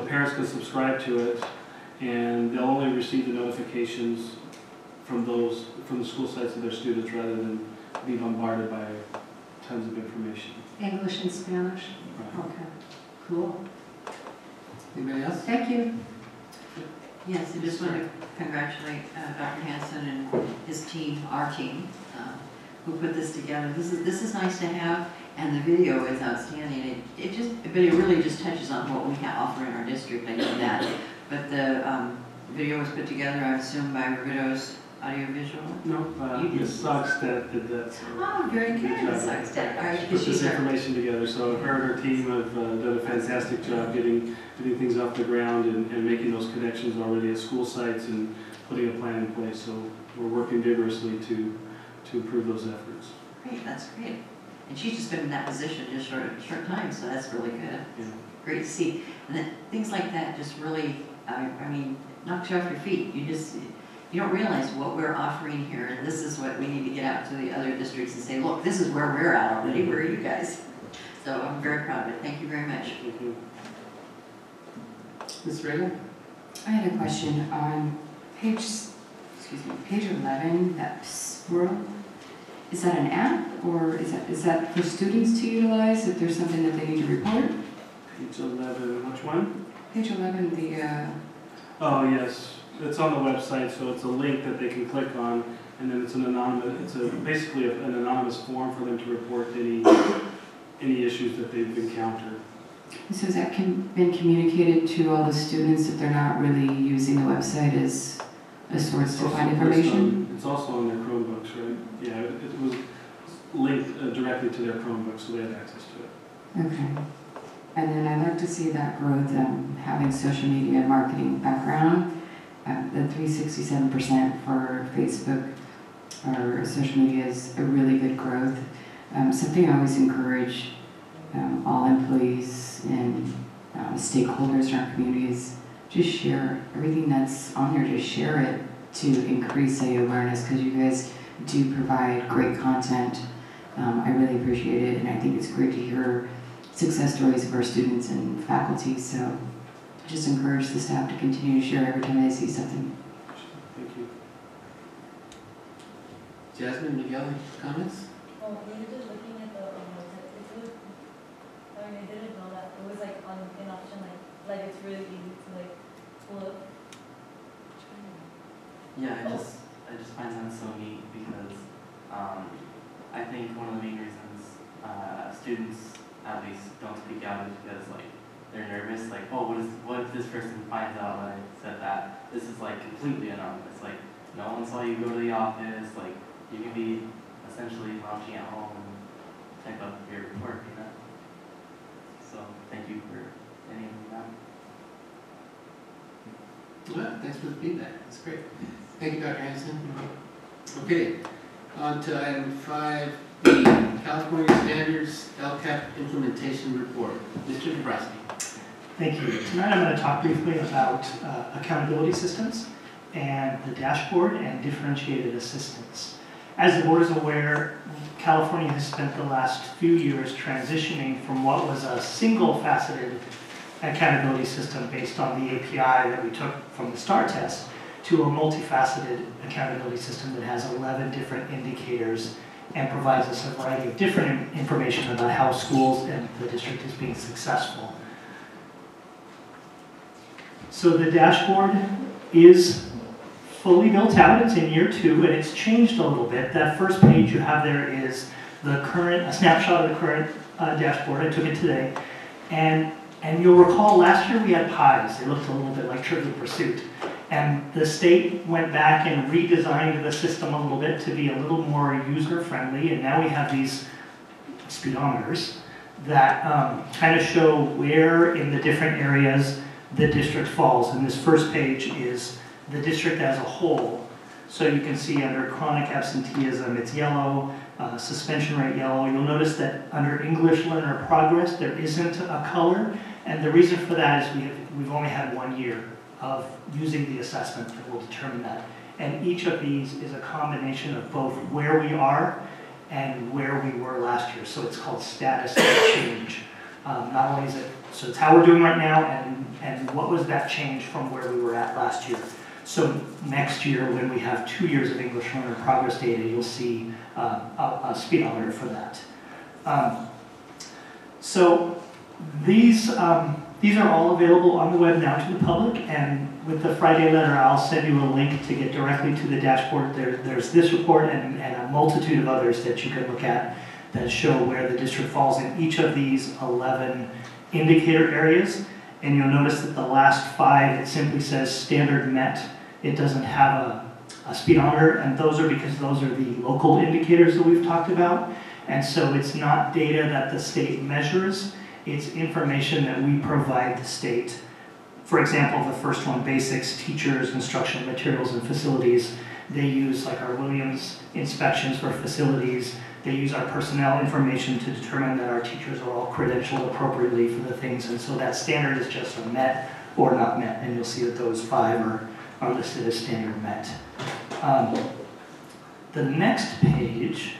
parents can subscribe to it, and they'll only receive the notifications from the school sites of their students, rather than be bombarded by tons of information. English and Spanish? Right. Okay, cool. Anybody else? Thank you. Yes, I just want to congratulate Dr. Hanson and his team, our team, who put this together. This is nice to have, and the video is outstanding. But it really just touches on what we offer in our district. I know that, but the video was put together, I assume, by Rivido's Audiovisual. No, Ms. Sogstead did that. So oh, very good, Ms. Sogstead. All right, put this information together. So her and her team have done a fantastic job getting things off the ground and making those connections already at school sites and putting a plan in place. So we're working vigorously to improve those efforts. Great, that's great. And she's just been in that position just short time, so that's really good. Yeah. Great to see. And then things like that just really, knocks you off your feet. You don't realize what we're offering here, and this is what we need to get out to the other districts and say, look, this is where we're at already. Where are you guys? So I'm very proud of it. Thank you very much. Thank you. Ms. Reagan? I had a question on page 11, that Swirl. Is that an app, or is that for students to utilize if there's something that they need to report? Page 11, which one? Page 11, the... Oh, yes. It's on the website, so it's a link that they can click on, and then it's basically an anonymous form for them to report any issues that they've encountered. So has that been communicated to all the students that they're not really using the website as a source to find information? It's also on their Chromebooks, right? Yeah, it was linked directly to their Chromebook, so they have access to it. Okay. And then I'd like to see that growth, having social media marketing background. The 367% for Facebook or social media is a really good growth. Something I always encourage all employees and stakeholders in our communities, just share everything that's on there, just share it to increase the awareness, because you guys do provide great content. I really appreciate it, and I think it's great to hear success stories of our students and faculty, so just encourage the staff to continue to share every time they see something. Thank you. Jasmine, Miguel, any comments? Oh, we were just looking at the website. It's really, I mean, I didn't know that it was like on an option like it's really easy to like pull up. Yeah, I just find that so neat because I think one of the main reasons students at least don't speak out is because like they're nervous, like, oh, what if this person finds out that I said that? This is like completely anonymous. Like no one saw you go to the office. Like you can be essentially lounging at home and type up your report, you know. So thank you for enabling that. Well, thanks for the feedback. That's great. Thank you, Dr. Hanson. Okay, on to item 5B, California Standards LCAP Implementation Report. Mr. Dabrowski. Thank you. Tonight I'm going to talk briefly about accountability systems and the dashboard and differentiated assistance. As the board is aware, California has spent the last few years transitioning from what was a single-faceted accountability system based on the API that we took from the STAR test to a multifaceted accountability system that has 11 different indicators and provides us a variety of different information about how schools and the district is being successful. So the dashboard is fully built out. It's in year 2 and it's changed a little bit. That first page you have there is a snapshot of the current dashboard. I took it today. And you'll recall last year we had pies. They looked a little bit like Trivial Pursuit. And the state went back and redesigned the system a little bit to be a little more user-friendly. And now we have these speedometers that kind of show where in the different areas the district falls. And this first page is the district as a whole. So you can see under chronic absenteeism, it's yellow, suspension rate yellow. You'll notice that under English learner progress, there isn't a color. And the reason for that is we've only had 1 year of using the assessment that will determine that. And each of these is a combination of both where we are and where we were last year. So it's called status change. Not only is it, so it's how we're doing right now and what was that change from where we were at last year. So next year, when we have 2 years of English learner progress data, you'll see a speedometer for that. So these are all available on the web now to the public, and with the Friday letter, I'll send you a link to get directly to the dashboard. There's this report and a multitude of others that you can look at that show where the district falls in each of these 11 indicator areas. And you'll notice that the last 5, it simply says standard met. It doesn't have a speedometer, and those are because those are the local indicators that we've talked about. And so it's not data that the state measures, it's information that we provide the state. For example, the first one, basics, teachers, instructional materials, and facilities. They use like our Williams inspections for facilities. They use our personnel information to determine that our teachers are all credentialed appropriately for the things. And so that standard is just a met or not met. And you'll see that those 5 are listed as standard met. The next page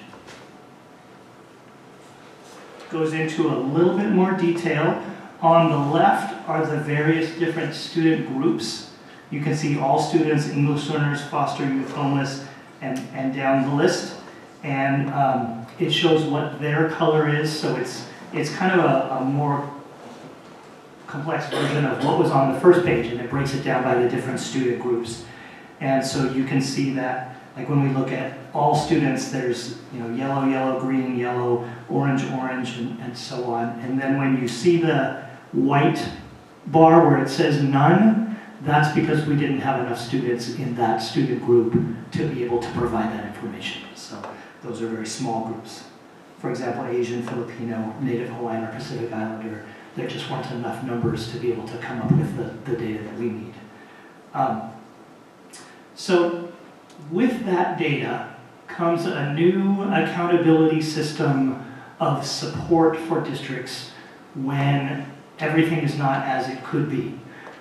goes into a little bit more detail. On the left are the various different student groups. You can see all students, English learners, foster youth, homeless, and down the list. And it shows what their color is, so it's kind of a more complex version of what was on the first page, and it breaks it down by the different student groups. And so you can see that, like when we look at all students, there's yellow, yellow, green, yellow, orange, orange, and so on. And then when you see the white bar where it says none, that's because we didn't have enough students in that student group to be able to provide that information. So those are very small groups. for example, Asian, Filipino, Native Hawaiian, or Pacific Islander. There just weren't enough numbers to be able to come up with the data that we need. So with that data comes a new accountability system of support for districts when everything is not as it could be.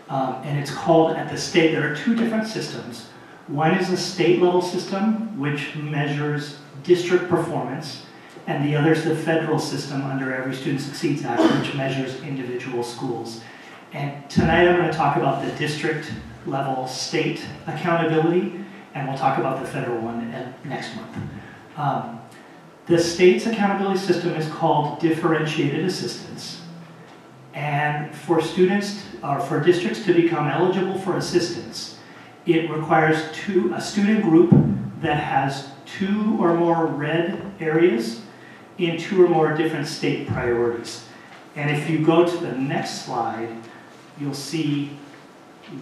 And it's called at the state, there are two different systems. One is a state level system, which measures district performance, and the other is the federal system under Every Student Succeeds Act, which measures individual schools. And tonight I'm going to talk about the district level state accountability, and we'll talk about the federal one next month. The state's accountability system is called differentiated assistance. And for students, or for districts to become eligible for assistance, it requires a student group that has 2 or more red areas in 2 or more different state priorities. And if you go to the next slide, you'll see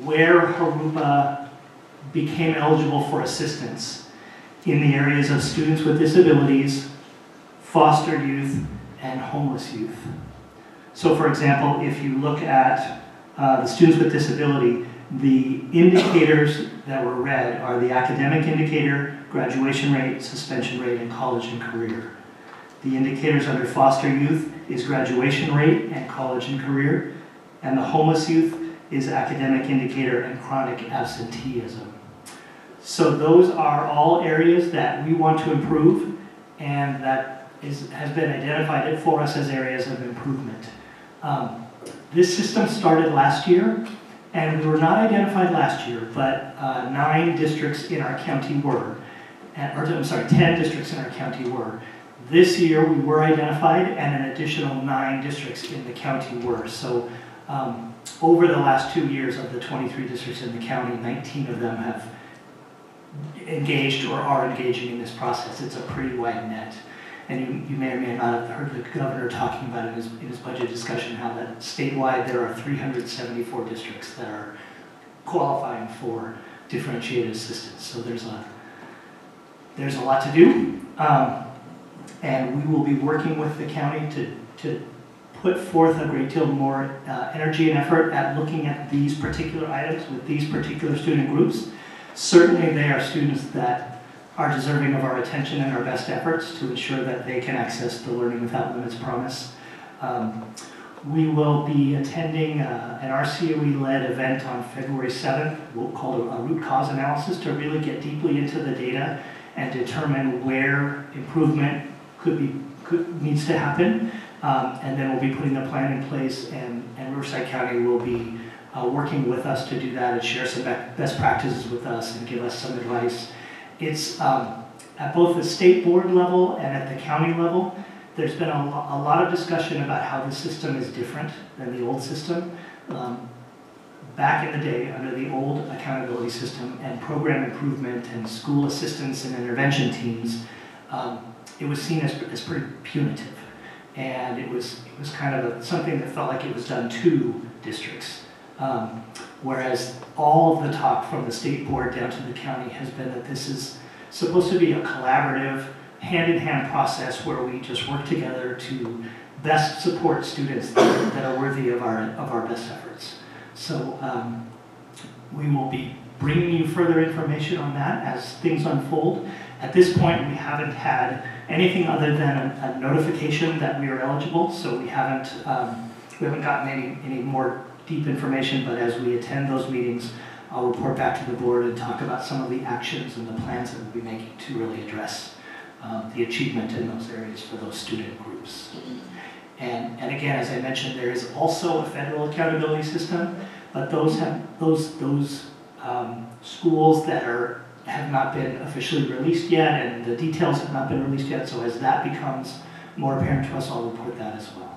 where Jurupa became eligible for assistance in the areas of students with disabilities, foster youth, and homeless youth. So for example, if you look at the students with disability, the indicators that were red are the academic indicator, graduation rate, suspension rate, and college and career. The indicators under foster youth is graduation rate and college and career, and the homeless youth is academic indicator and chronic absenteeism. So those are all areas that we want to improve, and that has been identified for us as areas of improvement. This system started last year, and we were not identified last year, but 9 districts in our county were, 10 districts in our county were. This year we were identified, and an additional 9 districts in the county were. So over the last 2 years of the 23 districts in the county, 19 of them have engaged or are engaging in this process. It's a pretty wide net. And you may or may not have heard the governor talking about it in his budget discussion, how that statewide there are 374 districts that are qualifying for differentiated assistance. So there's a lot to do. And we will be working with the county to put forth a great deal more energy and effort at looking at these particular items with these particular student groups. Certainly they are students that are deserving of our attention and our best efforts to ensure that they can access the Learning Without Limits promise. We will be attending an RCOE-led event on February 7th, we'll call it a root cause analysis, to really get deeply into the data and determine where improvement needs to happen. And then we'll be putting the plan in place, and Riverside County will be working with us to do that and share some best practices with us and give us some advice. It's at both the state board level and at the county level, there's been a lot of discussion about how the system is different than the old system. Back in the day, under the old accountability system and program improvement and school assistance and intervention teams, it was seen as pretty punitive. And it was kind of something that felt like it was done to districts. Whereas all of the talk from the state board down to the county has been that this is supposed to be a collaborative, hand-in-hand process where we just work together to best support students that are worthy of our best efforts. So we will be bringing you further information on that as things unfold. At this point, we haven't had anything other than a notification that we are eligible, so we haven't gotten any more deep information, but as we attend those meetings, I'll report back to the board and talk about some of the actions and the plans that we'll be making to really address the achievement in those areas for those student groups. And again, as I mentioned, there is also a federal accountability system, but those schools that have not been officially released yet, and the details have not been released yet, so as that becomes more apparent to us, I'll report that as well.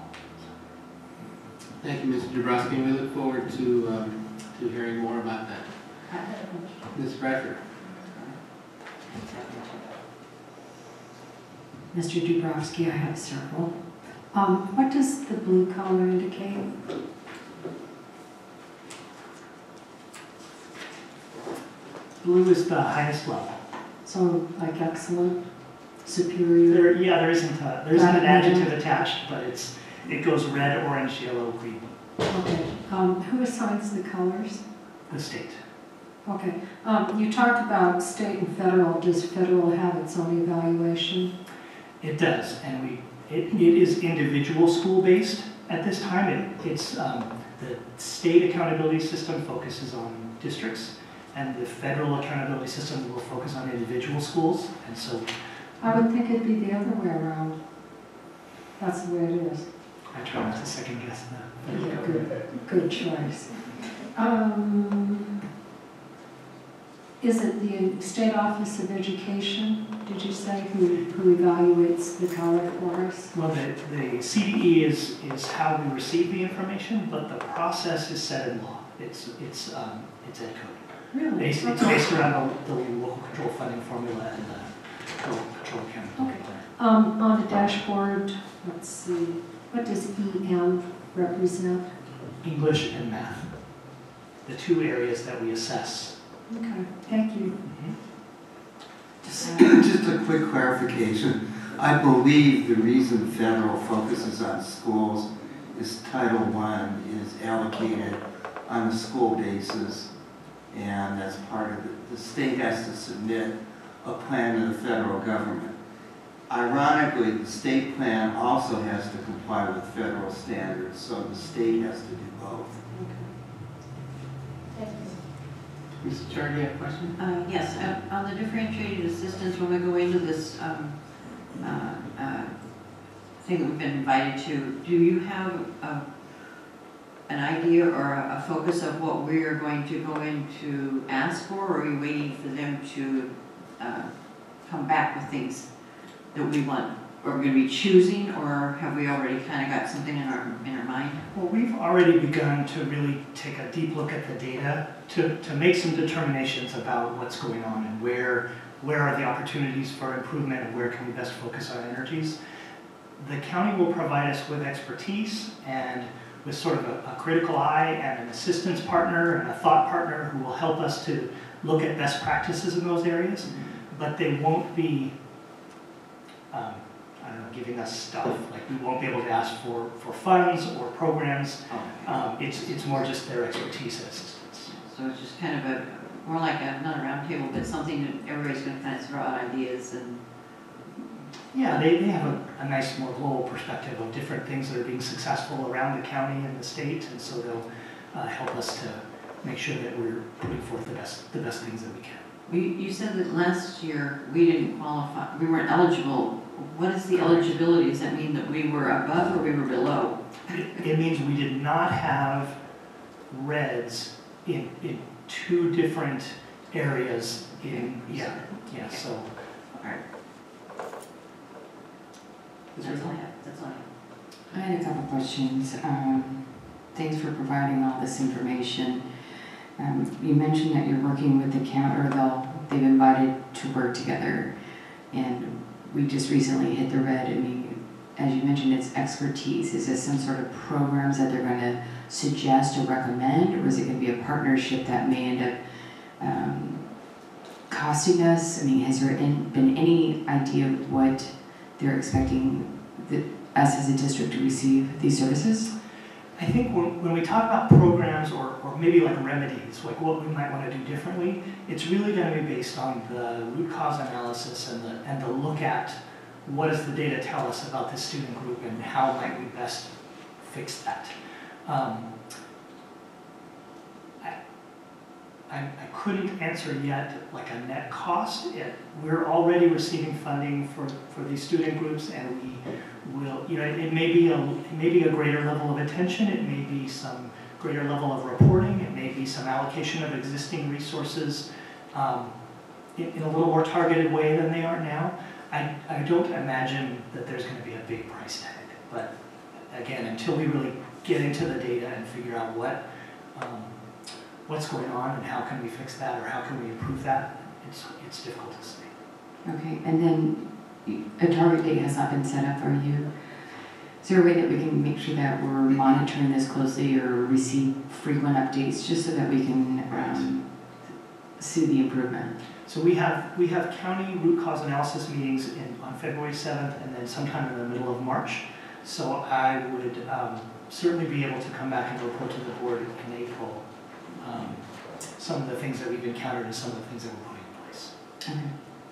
Thank you, Mr. Dabrowski. We look forward to hearing more about that. Ms. Bradford. Mr. Dubrowski, I have several. What does the blue color indicate? Blue is the highest level. So, like excellent? superior? There isn't an adjective attached, but it goes red, orange, yellow, green. Okay. Who assigns the colors? The state. Okay. You talked about state and federal. Does federal have its own evaluation? It does, and it is individual school based at this time. It's the state accountability system focuses on districts, and the federal accountability system will focus on individual schools. And so, I would think it'd be the other way around. That's the way it is. I try not to second guess that. Yeah, good choice. Is it the State Office of Education, did you say, who evaluates the color for us? Well, the CDE is how we receive the information, but the process is set in law. It's ed code. Really? It's based around the local control funding formula and the local control accountability plan. On the dashboard, let's see, what does EM represent? English and math, the two areas that we assess. Okay, thank you. Just a quick clarification. I believe the reason federal focuses on schools is Title I is allocated on a school basis, and that's part of it. The state has to submit a plan to the federal government. Ironically, the state plan also has to comply with federal standards, so the state has to do both. Mr. Chair, do you have a question? Yes, on the differentiated assistance, when we go into this thing that we've been invited to, do you have an idea or a focus of what we are going to go in to ask for, or are you waiting for them to come back with things that we want? Are we going to be choosing, or have we already kind of got something in our mind? Well, we've already begun to really take a deep look at the data to make some determinations about what's going on and where are the opportunities for improvement and where can we best focus our energies. The county will provide us with expertise and with sort of a critical eye and an assistance partner and a thought partner who will help us to look at best practices in those areas, but they won't be giving us stuff. Like, we won't be able to ask for funds or programs. It's more just their expertise and assistance. So it's just kind of more like not a round table, but something that everybody's going to kind of throw out ideas and. Yeah, they have a nice, more global perspective of different things that are being successful around the county and the state, and so they'll help us to make sure that we're putting forth the best things that we can. You said that last year we didn't qualify, we weren't eligible. What is the eligibility? Does that mean that we were above or we were below? It means we did not have reds in two different areas so. All right. That's all I have. That's all I have. I had a couple questions. Thanks for providing all this information. You mentioned that you're working with the county, or they've invited to work together, and we just recently hit the red. I mean, as you mentioned, it's expertise. Is this some sort of programs that they're going to suggest or recommend, or is it going to be a partnership that may end up costing us? I mean, has there been any idea of what they're expecting us as a district to receive these services? I think when we talk about programs or maybe like remedies, like what we might want to do differently, it's really going to be based on the root cause analysis and the look at what does the data tell us about this student group and how might we best fix that. I couldn't answer yet like a net cost. We're already receiving funding for these student groups, and we will, it may be a greater level of attention, it may be some greater level of reporting, it may be some allocation of existing resources in a little more targeted way than they are now. I don't imagine that there's going to be a big price tag, but again, until we really get into the data and figure out what's going on and how can we fix that or how can we improve that, it's difficult to say. Okay, and then a target date has not been set up, are you? Is there a way that we can make sure that we're monitoring this closely or receive frequent updates just so that we can see the improvement? So we have county root cause analysis meetings on February 7th and then sometime in the middle of March. So I would certainly be able to come back and report to the board in April some of the things that we've encountered and some of the things that we're putting in place. Okay,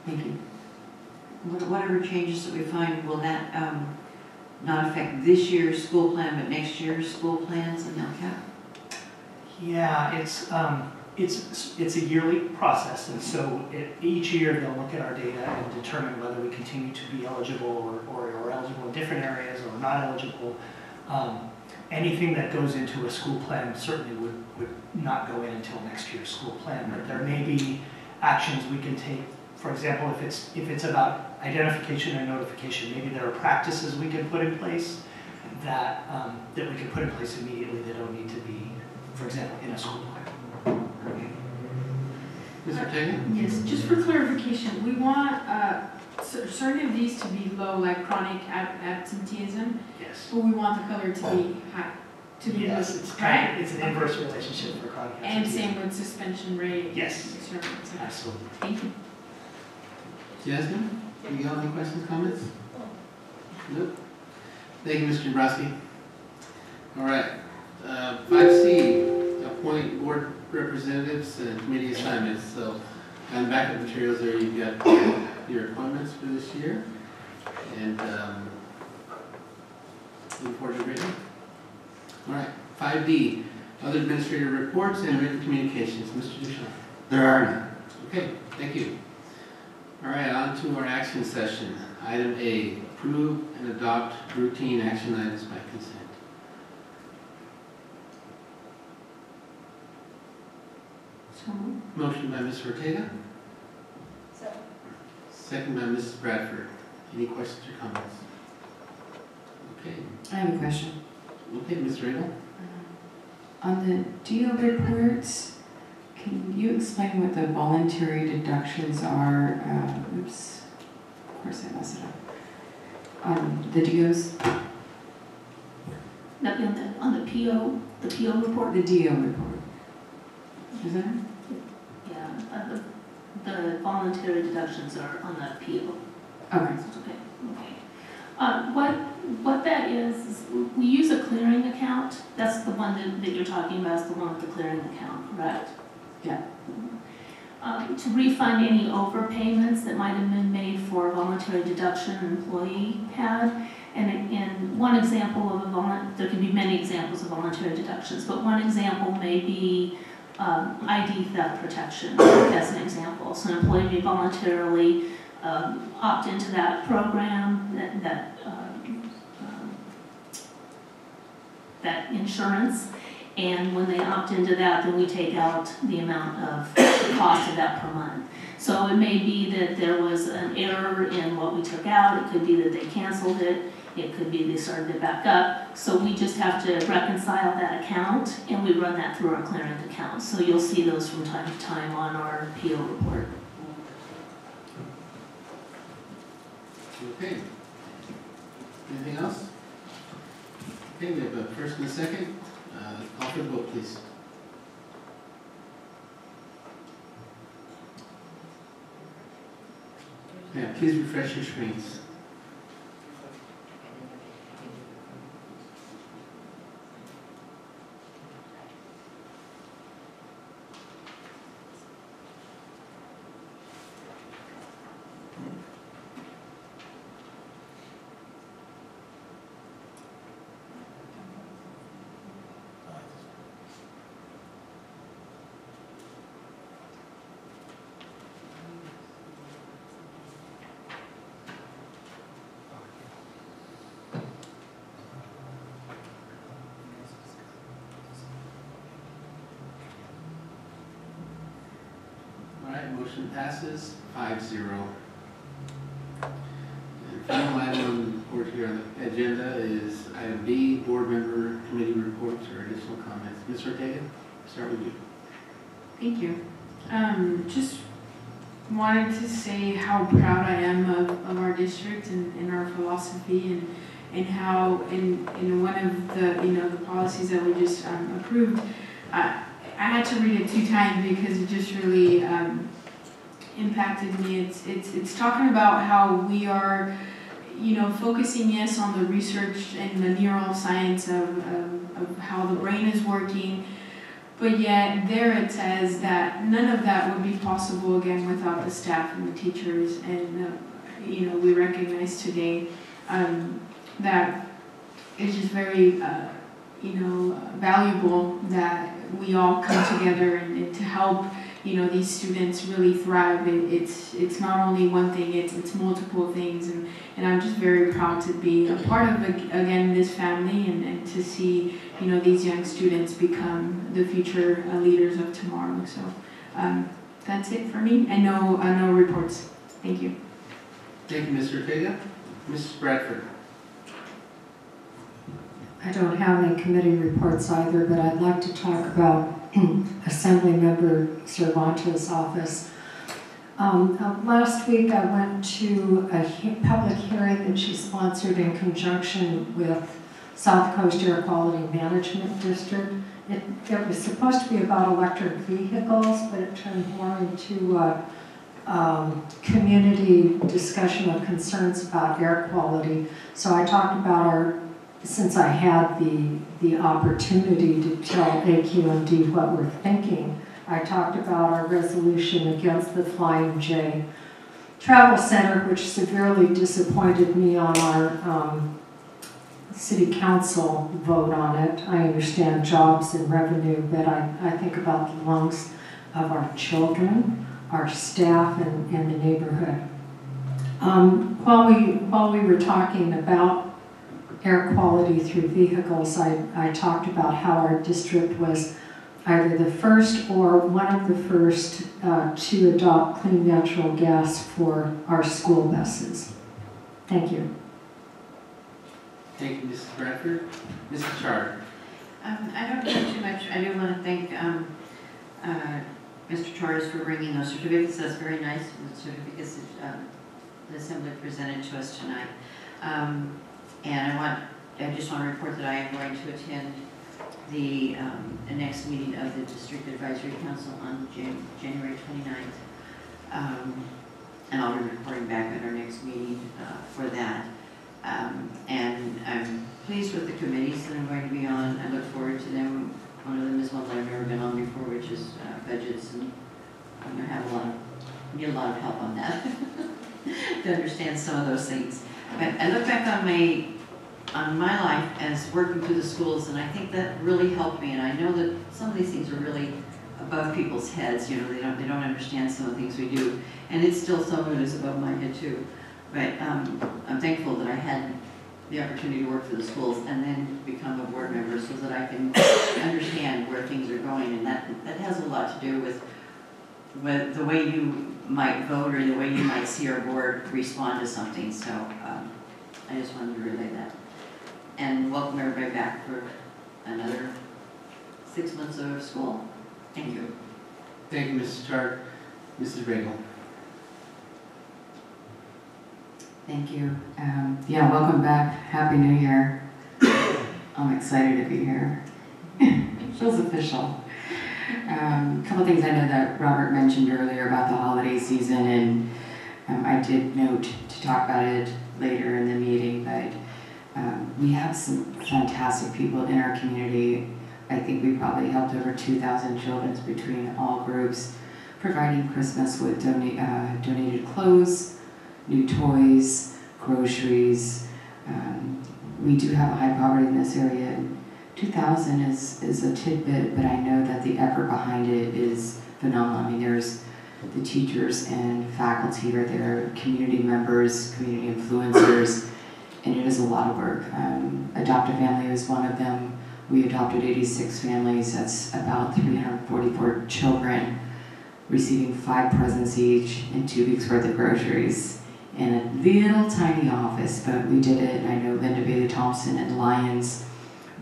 thank you. Whatever changes that we find, will that not affect this year's school plan, but next year's school plans in LCAP? Yeah, it's a yearly process, and so each year they'll look at our data and determine whether we continue to be eligible or are eligible in different areas or not eligible. Anything that goes into a school plan certainly would not go in until next year's school plan, but there may be actions we can take. For example, if it's about identification and notification, maybe there are practices we can put in place that we can put in place immediately that don't need to be, for example, in a school plan. Mr. Taylor? Yes, just for clarification, we want certain of these to be low, like chronic absenteeism, Yes. but we want the color to be high, to be Yes, blue, it's right? it's an inverse relationship for chronic And absenteeism. same with suspension rate. Yes. Absolutely. Absolutely. Thank you. Jasmine, you got any questions, comments? Nope. Thank you, Mr. Dombrowski. All right, 5C, appoint board representatives and committee assignments. So on the back of the materials there, you've got your appointments for this year. And look forward to reading. All right, 5D, other administrative reports and written communications. Mr. Duchamp. There are none. Okay, thank you. All right, on to our action session. Item A, approve and adopt routine action items by consent. So moved. Motion by Ms. Ortega, Second. second by Mrs. Bradford. Any questions or comments? Okay, I have a question. okay, Ms. Radel. On the DO reports, can you explain what the voluntary deductions are? Oops, of course I messed it up. The DOs? On the PO report? The DO report. Is that it? Yeah, the voluntary deductions are on the PO. Okay. Okay. What that is we use a clearing account. That's the one that you're talking about, is the one with the clearing account, correct? Yeah. To refund any overpayments that might have been made for voluntary deduction an employee had. And in one example of there can be many examples of voluntary deductions, but one example may be ID theft protection, as an example. So an employee may voluntarily opt into that program, that insurance, and when they opt into that, then we take out the amount of the cost of that per month. So it may be that there was an error in what we took out, it could be that they canceled it, it could be they started it back up. So we just have to reconcile that account, and we run that through our clearing account. So you'll see those from time to time on our PO report. Okay. Anything else? Okay, we have a first and a second. Call for the vote, please. Yeah, please refresh your screens. Motion passes 5-0. And final item on the report here on the agenda is item B, board member committee reports or additional comments. Ms. Ortega, start with you. Thank you. Just wanted to say how proud I am of our district and our philosophy and how in one of the the policies that we just approved, I had to read it 2 times because it just really impacted me. It's talking about how we are, focusing, yes, on the research and the neuroscience of how the brain is working, but yet there it says that none of that would be possible, again, without the staff and the teachers. And, we recognize today that it's just very, valuable that we all come together and to help, these students really thrive. It's not only one thing, it's multiple things. And I'm just very proud to be a part of, again, this family and to see, these young students become the future leaders of tomorrow. So that's it for me, and no reports. Thank you. Thank you, Mr. Ortega. Mrs. Bradford. I don't have any committee reports either, but I'd like to talk about Assemblymember Cervantes' office. Last week I went to a public hearing that she sponsored in conjunction with South Coast Air Quality Management District. It was supposed to be about electric vehicles, but it turned more into a community discussion of concerns about air quality. So I talked about since I had the opportunity to tell AQMD what we're thinking, I talked about our resolution against the Flying J Travel Center, which severely disappointed me on our city council vote on it. I understand jobs and revenue, but I think about the lungs of our children, our staff, and the neighborhood. While we were talking about air quality through vehicles, I talked about how our district was either the first or one of the first to adopt clean natural gas for our school buses. Thank you. Thank you, Mrs. Bradford. Mrs. Charter. I don't have too much. I do want to thank Mr. Torres for bringing those certificates. That's very nice. The certificates that the Assembly presented to us tonight. And I just want to report that I am going to attend the next meeting of the District Advisory Council on January 29th. And I'll be reporting back at our next meeting for that. And I'm pleased with the committees that I'm going to be on. I look forward to them. One of them is one that I've never been on before, which is budgets, and I'm going to need a lot of help on that to understand some of those things. But I look back on my life as working through the schools, and I think that really helped me. And I know that some of these things are really above people's heads. They don't understand some of the things we do, and it's still some of it is above my head too. But I'm thankful that I had the opportunity to work for the schools and then become a board member so that I can understand where things are going, and that has a lot to do with the way you might vote or the way you might see our board respond to something. So I just wanted to relay that. And welcome everybody back for another 6 months of school. Thank you. Thank you, Mrs. Charter. Mrs. Regal. Thank you. Yeah, welcome back. Happy New Year. I'm excited to be here. Feels official. A couple things I know that Robert mentioned earlier about the holiday season, and I did note to talk about it later in the meeting, but we have some fantastic people in our community. I think we probably helped over 2,000 children between all groups, providing Christmas with donated clothes, new toys, groceries. We do have a high poverty in this area. 2,000 is a tidbit, but I know that the effort behind it is phenomenal. I mean, there's the teachers and faculty are there, community members, community influencers, and it is a lot of work. Adopt a Family is one of them. We adopted 86 families. That's about 344 children receiving 5 presents each and 2 weeks worth of groceries in a little tiny office, but we did it. I know Linda Bailey Thompson and Lions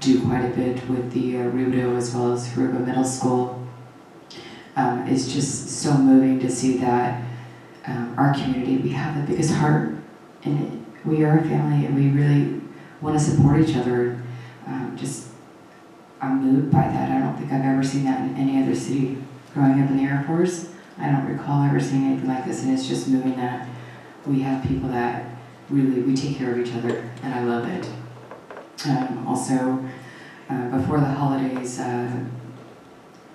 do quite a bit with the Rudo as well as Jurupa Middle School. It's just so moving to see that our community, we have the biggest heart, and we are a family, and we really want to support each other. I'm moved by that. I don't think I've ever seen that in any other city. Growing up in the Air Force, I don't recall ever seeing anything like this, and it's just moving that we have people that really, we take care of each other, and I love it. Also, before the holidays,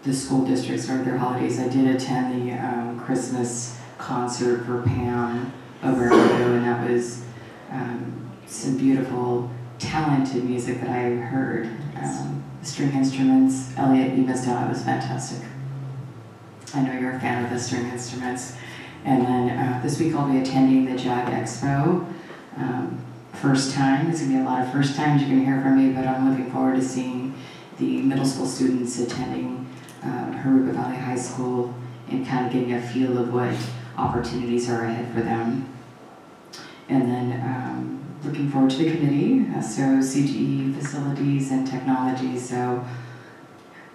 the school districts started their holidays. I did attend the Christmas concert for Pam over at Rideau, and that was some beautiful, talented music that I heard. The string instruments, Elliot, you missed out, it was fantastic. I know you're a fan of the string instruments. And then this week I'll be attending the JAG Expo. First time, there's gonna be a lot of first times you're gonna hear from me, but I'm looking forward to seeing the middle school students attending Jurupa Valley High School and kind of getting a feel of what opportunities are ahead for them. And then looking forward to the committee, so CTE, facilities, and technology. So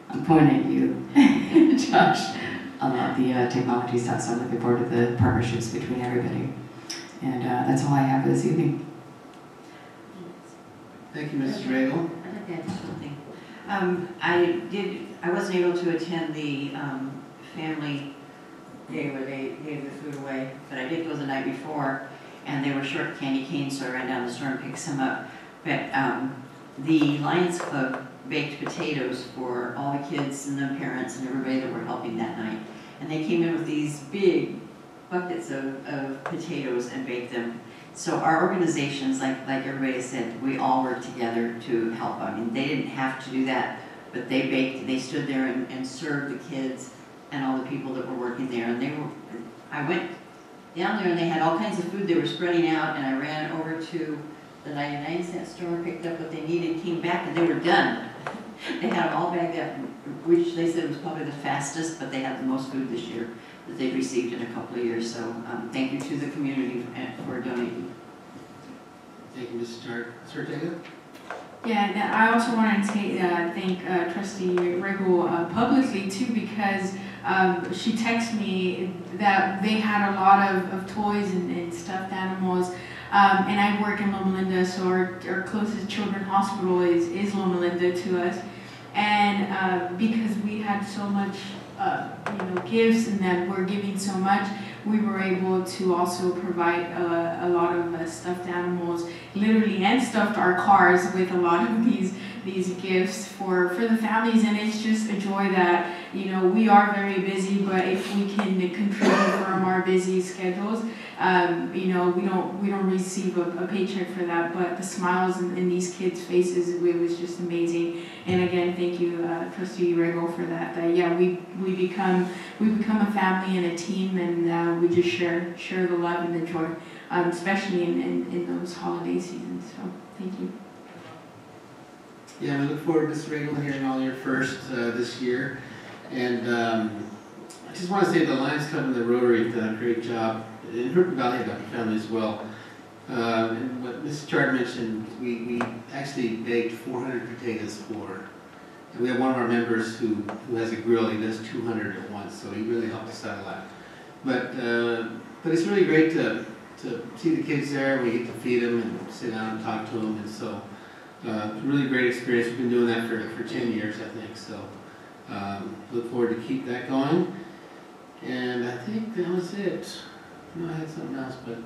I'm pointing at you, Josh, about the technology stuff, so I'm looking forward to the partnerships between everybody. And that's all I have for this evening. Thank you, Mrs. Regal. I'd like to add something. I wasn't able to attend the family day where they gave the food away, but I did go the night before, and they were short of candy canes, so I ran down the store and picked some up. But the Lions Club baked potatoes for all the kids and the parents and everybody that were helping that night. And they came in with these big buckets of potatoes and baked them. So our organizations, like everybody said, we all work together to help. I mean, they didn't have to do that, but they stood there and served the kids and all the people that were working there. And I went down there and they had all kinds of food they were spreading out, and I ran over to the 99-cent store, picked up what they needed, came back, and they were done. They had them all bagged up, which they said was probably the fastest, but they had the most food this year that they've received in a couple of years. So thank you to the community for donating. Thank you, Mrs. Sartega. Yeah, and I also want to thank Trustee Regal publicly too, because she texted me that they had a lot of toys and stuffed animals. And I work in Loma Linda, so our closest children's hospital is Loma Linda to us. And because we had so much, gifts and that we're giving so much, we were able to also provide a lot of stuffed animals, literally, and stuffed our cars with a lot of these gifts for the families. And it's just a joy that, we are very busy, but if we can control from our busy schedules, we don't receive a paycheck for that, but the smiles in these kids' faces, it was just amazing. And again, thank you, Trustee Regal, for that. We become a family and a team, and we just share the love and the joy, especially in those holiday seasons. So thank you. Yeah, we look forward, Ms. Regal, hearing all your first this year. And I just want to say the Lions Club and the Rotary have done a great job. In Jurupa Valley, I've got the family as well. And what Mrs. Chard mentioned, we actually baked 400 potatoes for. And we have one of our members who has a grill. He does 200 at once, so he really helped us out a lot. But it's really great to see the kids there. We get to feed them and sit down and talk to them, and so really great experience. We've been doing that for 10 years, I think. So look forward to keep that going. And I think that was it. No, I had something else, but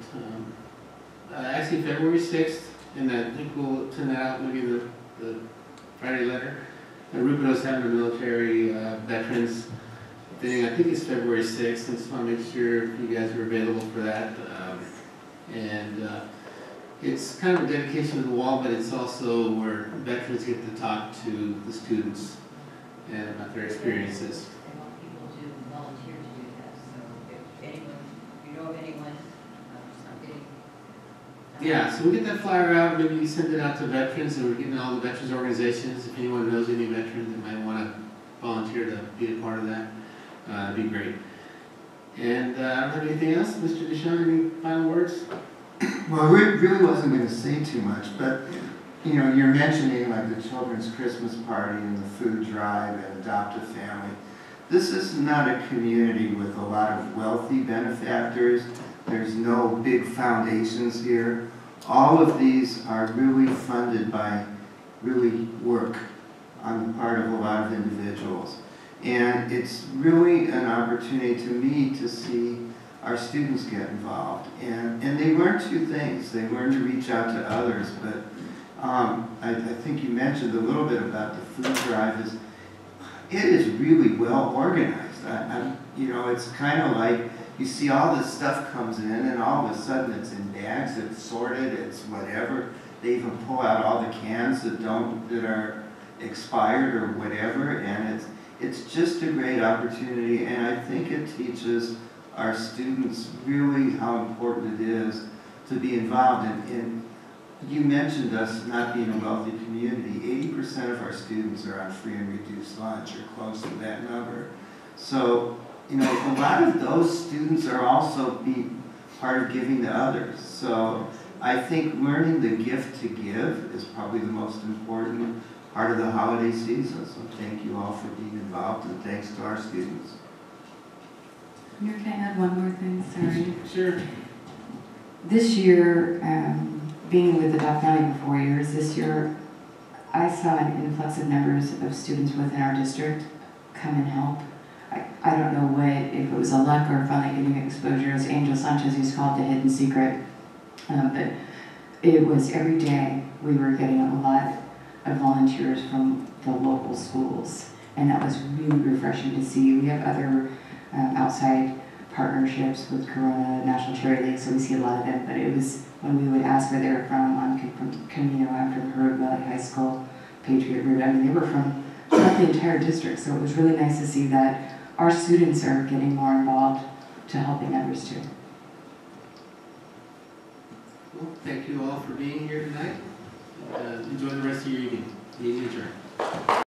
actually February 6th, and I think we'll send that out, maybe the Friday letter. Rubido's having a military veterans thing. I think it's February 6th. I just want to make sure you guys are available for that. It's kind of a dedication to the wall, but it's also where veterans get to talk to the students and about their experiences. I want people to volunteer to do that. So if you know of anyone, something. Yeah, so we get that flyer out. Maybe you send it out to veterans, and we're getting all the veterans organizations. If anyone knows any veterans that might want to volunteer to be a part of that, it'd be great. And I don't have anything else. Mr. Deschamps, any final words? Well, I really wasn't going to say too much, but you're mentioning like the children's Christmas party and the food drive and adopt a family. This is not a community with a lot of wealthy benefactors. There's no big foundations here. All of these are really funded by really work on the part of a lot of individuals. And it's really an opportunity to me to see our students get involved. And they learn two things. They learn to reach out to others, but I think you mentioned a little bit about the food drive. It is really well organized. You know, it's kind of like you see all this stuff comes in and all of a sudden it's in bags, it's sorted, it's whatever. They even pull out all the cans that are expired or whatever, and it's just a great opportunity, and I think it teaches our students really how important it is to be involved in. You mentioned us not being a wealthy community. 80% of our students are on free and reduced lunch or close to that number. So, you know, a lot of those students are also being part of giving to others. So I think learning the gift to give is probably the most important part of the holiday season. So thank you all for being involved, and thanks to our students. Mayor, can I add one more thing? Sorry. Sure. This year, being with the Duck County for 4 years, this year I saw an influx of numbers of students within our district come and help. I don't know if it was a luck or finally getting exposure, as Angel Sanchez used to call it, the hidden secret. But it was every day we were getting a lot of volunteers from the local schools, and that was really refreshing to see. We have other outside partnerships with Corona, National Charity League, so we see a lot of them, but it was when we would ask where they were from Camino, I'm from Jurupa Valley High School, Patriot Route. I mean, they were from throughout the entire district, so it was really nice to see that our students are getting more involved to helping others too. Well, thank you all for being here tonight. Enjoy the rest of your evening. Meeting adjourned.